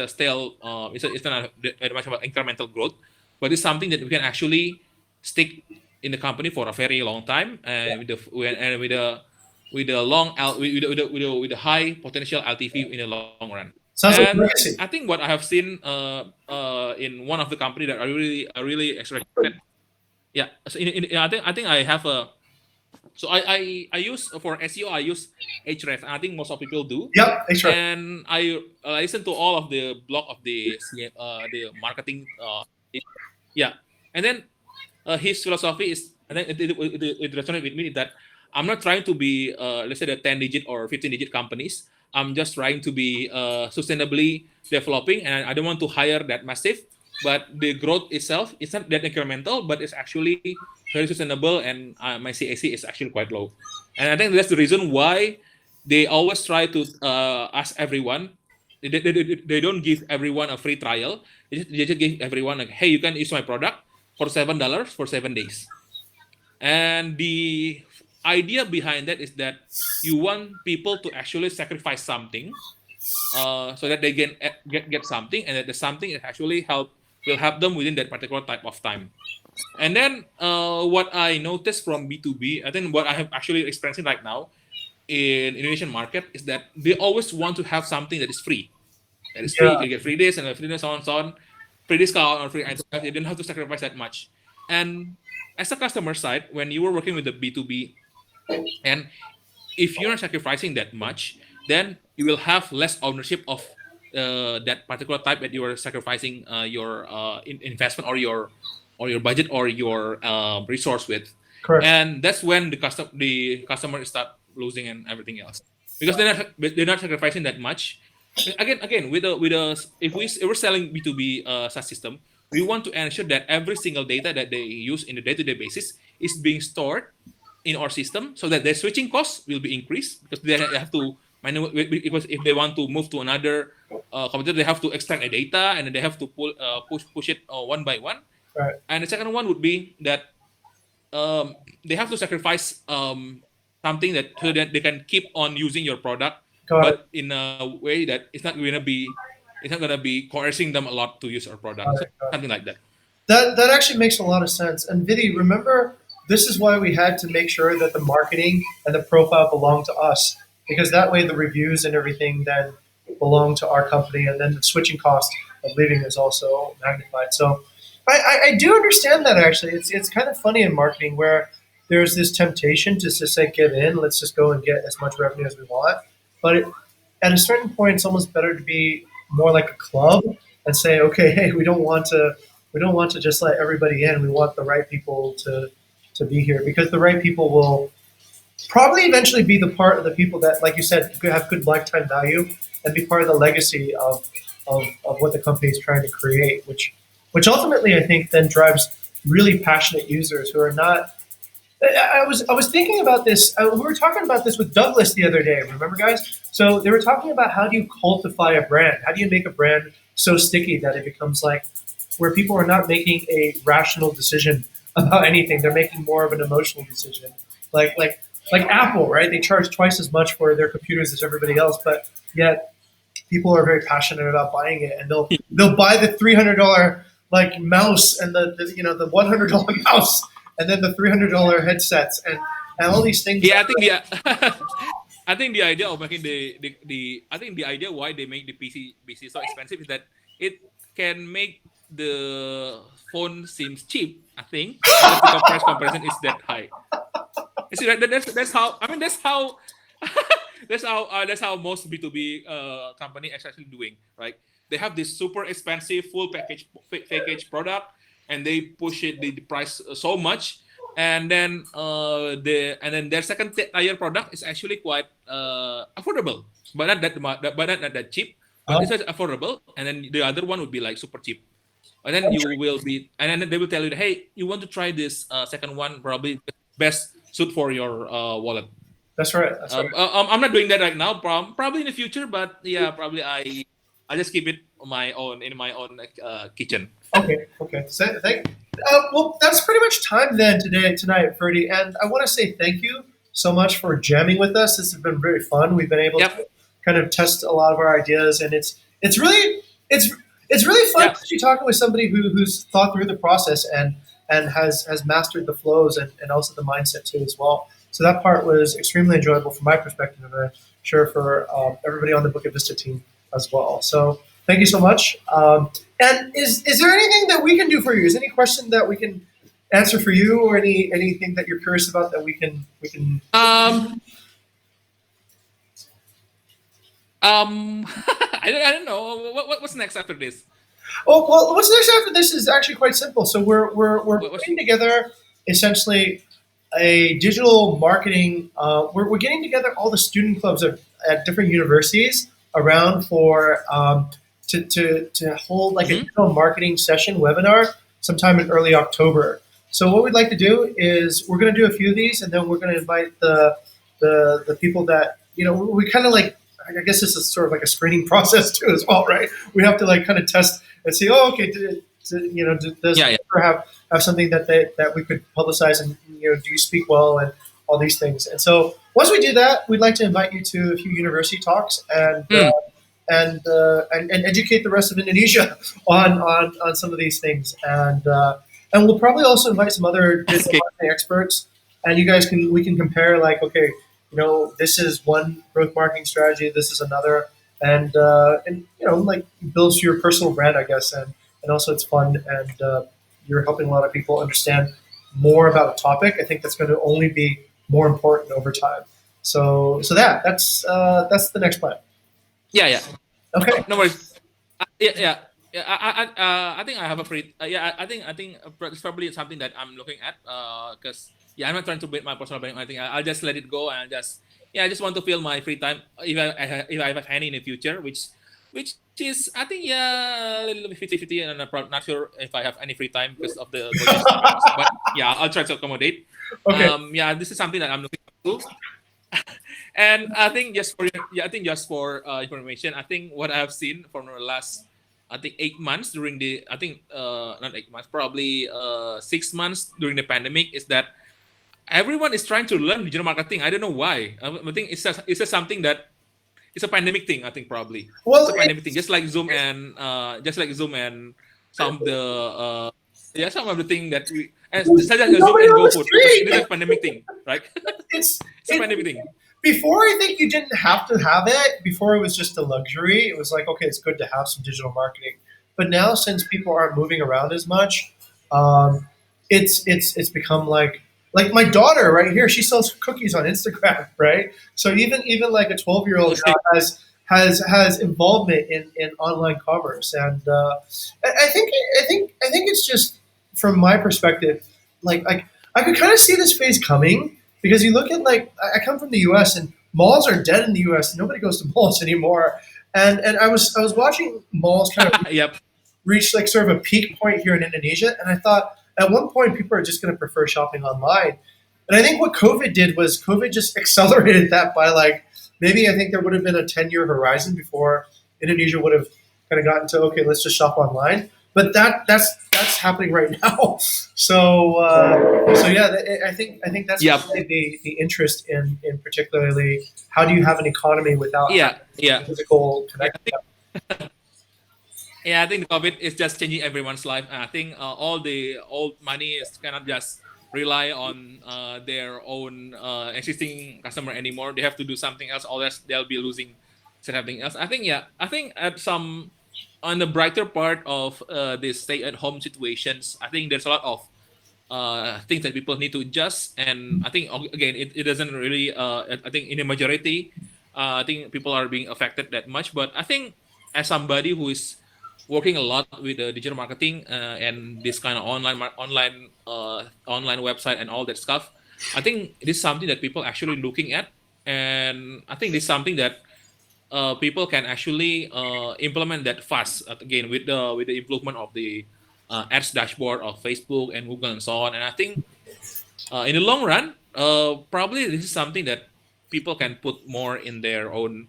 still it's not very much about incremental growth, but it's something that we can actually stick in the company for a very long time, and with the long with the high potential LTV in the long run. Sounds like And legacy. I think what I have seen in one of the company that I really extracted. Yeah, so I think I have a. So I use for SEO, I use Ahrefs. I think most of people do. Yep, that's right. And I listen to all of the blog of the marketing. Yeah, and then his philosophy is, and then it resonated with me, that I'm not trying to be let's say the 10-digit or 15-digit companies. I'm just trying to be sustainably developing, and I don't want to hire that massive. But the growth itself is not that incremental, but it's actually very sustainable, and my CAC is actually quite low. And I think that's the reason why they always try to ask everyone. They don't give everyone a free trial. They just give everyone like, hey, you can use my product for $7 for 7 days. And the idea behind that is that you want people to actually sacrifice something, so that they can get something, and that the something is actually will help them within that particular type of time. And then what I noticed from B2B, I think what I have actually experiencing right now in Indonesian market is that they always want to have something that is free. That is free. You Yeah. can get free days and free days, so on, free discount or free items. You don't have to sacrifice that much. And as a customer side, when you were working with the B2B, and if you're not sacrificing that much, then you will have less ownership of that particular type that you are sacrificing your investment or your budget or your resource with. Correct. And that's when the customer start losing and everything else, because they're not sacrificing that much. Again, with a if we're selling B2B SaaS system, we want to ensure that every single data that they use in the day-to-day basis is being stored in our system, so that their switching costs will be increased, because they have to because if they want to move to another computer, they have to extract the data, and then they have to push it one by one. Right. And the second one would be that they have to sacrifice something that, so that they can keep on using your product, Got it. but in a way that it's not going to be coercing them a lot to use our product, Got it. something like that. That actually makes a lot of sense. And Vidi, remember this is why we had to make sure that the marketing and the profile belong to us, because that way the reviews and everything then belong to our company, and then the switching cost of leaving is also magnified. So I do understand that actually. It's kind of funny in marketing where there's this temptation to just say give in, let's just go and get as much revenue as we want. But at a certain point, it's almost better to be more like a club and say, okay, hey, we don't want to just let everybody in. We want the right people to be here, because the right people will probably eventually be the part of the people that, like you said, have good lifetime value and be part of the legacy of what the company is trying to create, which ultimately I think then drives really passionate users who are not. I was thinking about this. We were talking about this with Douglas the other day. Remember, guys? So they were talking about how do you cultify a brand? How do you make a brand so sticky that it becomes like where people are not making a rational decision about anything? They're making more of an emotional decision. Like Apple, right? They charge twice as much for their computers as everybody else, but yet people are very passionate about buying it, and they'll buy the $300 like mouse and the $100 mouse, and then the $300 headsets and all these things. Yeah, I think I think the idea of making the I think the idea why they make the PC so expensive is that it can make the phone seems cheap. I think because the price comparison is that high. You see, right? That's how. I mean, that's how. That's how most B2B company is actually doing, right? They have this super expensive full package product, and they push it the price so much, and then their second tier product is actually quite affordable, but not that cheap, but it's just affordable, and then the other one would be like super cheap. And then and then they will tell you, hey, you want to try this second one, probably best suit for your wallet. That's right. I'm not doing that right now. Probably in the future, but yeah, probably I just keep it on my own in my own kitchen. Okay. So, well, that's pretty much time then tonight, Ferdi. And I want to say thank you so much for jamming with us. This has been very fun. We've been able to kind of test a lot of our ideas, and it's really fun actually talking with somebody who's thought through the process and has mastered the flows and also the mindset too as well. So that part was extremely enjoyable from my perspective, and I'm sure for everybody on the Bukit Vista team as well. So thank you so much. And is there anything that we can do for you? Is there any question that we can answer for you, or anything that you're curious about that we can? I don't know. What's next after this? Oh, well, what's next after this is actually quite simple. So we're putting together essentially a digital marketing. We're getting together all the student clubs at different universities around for to hold like a digital marketing session webinar sometime in early October. So what we'd like to do is we're going to do a few of these, and then we're going to invite the people that we kind of like. I guess this is sort of like a screening process too as well, right? We have to like kind of test and see, okay, does have something that we could publicize, and do you speak well, and all these things. And so once we do that, we'd like to invite you to a few university talks and educate the rest of Indonesia on some of these things. And we'll probably also invite some other digital marketing experts, and we can compare like, okay, this is one growth marketing strategy, this is another, and like builds your personal brand, I guess, and also it's fun, and you're helping a lot of people understand more about a topic. I think that's going to only be more important over time. So that's the next plan. Yeah. Okay. No worries. Yeah. I think I have a free. I think it's probably something that I'm looking at. Because I'm not trying to build my personal brand. I think I'll just let it go, and I just want to fill my free time if I have any in the future, which is I think a little bit 50-50, and I'm not sure if I have any free time because of the GoJek. But yeah, I'll try to accommodate. Okay. This is something that I'm looking to. And I think just for information, I think what I have seen from the last 8 months during the not 8 months, probably 6 months during the pandemic, is that everyone is trying to learn digital marketing. I don't know why. I think it's just something that it's a pandemic thing. I think probably it's a pandemic thing, just like Zoom and some of the Yeah, some of the thing that we and There's such as Zoom nobody and on the GoFood, because street. this is a pandemic thing, right? It's It's a pandemic thing. before, I think you didn't have to have it. Before, it was just a luxury. It was like, okay, it's good to have some digital marketing. But now, since people aren't moving around as much, um, it's become like my daughter right here. She sells cookies on Instagram, right? So even like a 12-year-old Okay. has involvement in online commerce, and I think it's just from my perspective, like I could kind of see this phase coming because you look at like I come from the U.S. and malls are dead in the U.S. Nobody goes to malls anymore, and I was watching malls kind of Yep. reach like sort of a peak point here in Indonesia, and I thought at one point people are just going to prefer shopping online, and I think what COVID did was COVID just accelerated that by like maybe I think there would have been a 10-year horizon before Indonesia would have kind of gotten to okay, let's just shop online. But that's happening right now. So yeah, I think that's Yep. really the interest in particularly how do you have an economy without Yeah. Yeah. physical I connection. think Yeah, I think the COVID is just changing everyone's life. I think all the old money is cannot just rely on their own existing customer anymore. They have to do something else, or else they'll be losing something else. I think yeah. I think at some on the brighter part of this stay-at-home situations, I think there's a lot of things that people need to adjust. And I think again, it doesn't really. I think in the majority, I think people are being affected that much. But I think as somebody who is working a lot with digital marketing and this kind of online website and all that stuff, I think it is something that people actually looking at, and I think it's something that people can actually implement that fast again with the improvement of the ads dashboard of Facebook and Google and so on. And I think in the long run, probably this is something that people can put more in their own.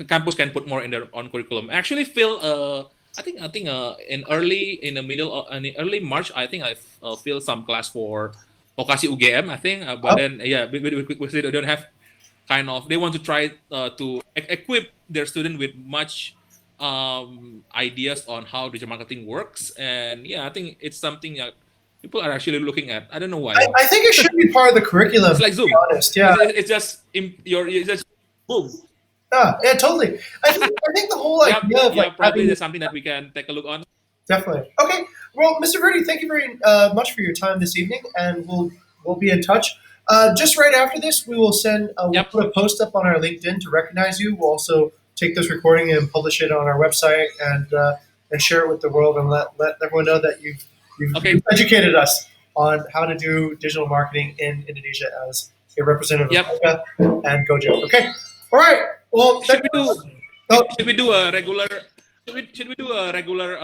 Campus can put more in their own curriculum. I actually feel. I think in the early March, I think I feel some class for Vokasi UGM. I think, but Oh, then yeah, they don't have kind of they want to try to equip their student with much ideas on how digital marketing works. And yeah, I think it's something that people are actually looking at. I don't know why. I think it should be part of the curriculum. It's like To be Zoom. honest, yeah, It's just it's just boom. yeah, totally. I think the whole Yeah, idea of yeah. like Probably having there's something that we can take a look on. definitely okay. Well, Mr. Verdi, thank you very much for your time this evening, and we'll be in touch. Just right after this, we will we'll Yep. put a post up on our LinkedIn to recognize you. We'll also take this recording and publish it on our website and share it with the world and let everyone know that you've Okay. educated us on how to do digital marketing in Indonesia as a representative Yep. of Moka and GoJek. Okay, all right. Well, Should we do? Oh, Should we do a regular? Should we do a regular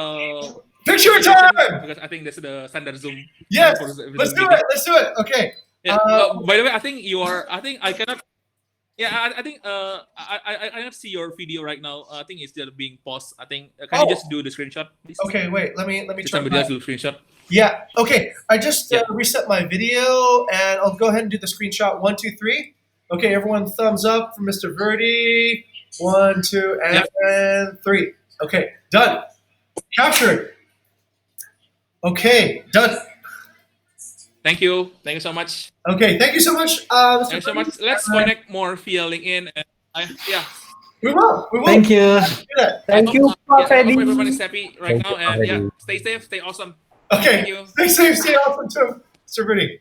picture presentation? time. Because I think that's the standard Zoom. Yes, for Zoom let's do meeting. it. Let's do it. Okay. Yeah. By the way, I think you are. I think I cannot. Yeah, I think I cannot see your video right now. I think it's still being paused. I think can you Oh. just do the screenshot, please? Okay, wait. Let me Just try. somebody else do the screenshot. Yeah. Okay. I just Yeah. reset my video, and I'll go ahead and do the screenshot. 1, 2, 3. Okay, everyone, thumbs up for Mr. Verdi. 1, 2, and 3. Okay, done. Captured. Okay, done. Thank you. Thank you so much. Okay, thank you so much, Mr. Thank you so Verdi. much. Let's connect more via LinkedIn. And yeah. We will. We will. Thank you. Do that. Thank you, Yeah, I hope Ferdi. everyone is happy right Thank now. you, And yeah, Ferdi. stay safe, stay awesome. Okay. Thank you. Stay safe. Stay awesome too, Mr. Verdi.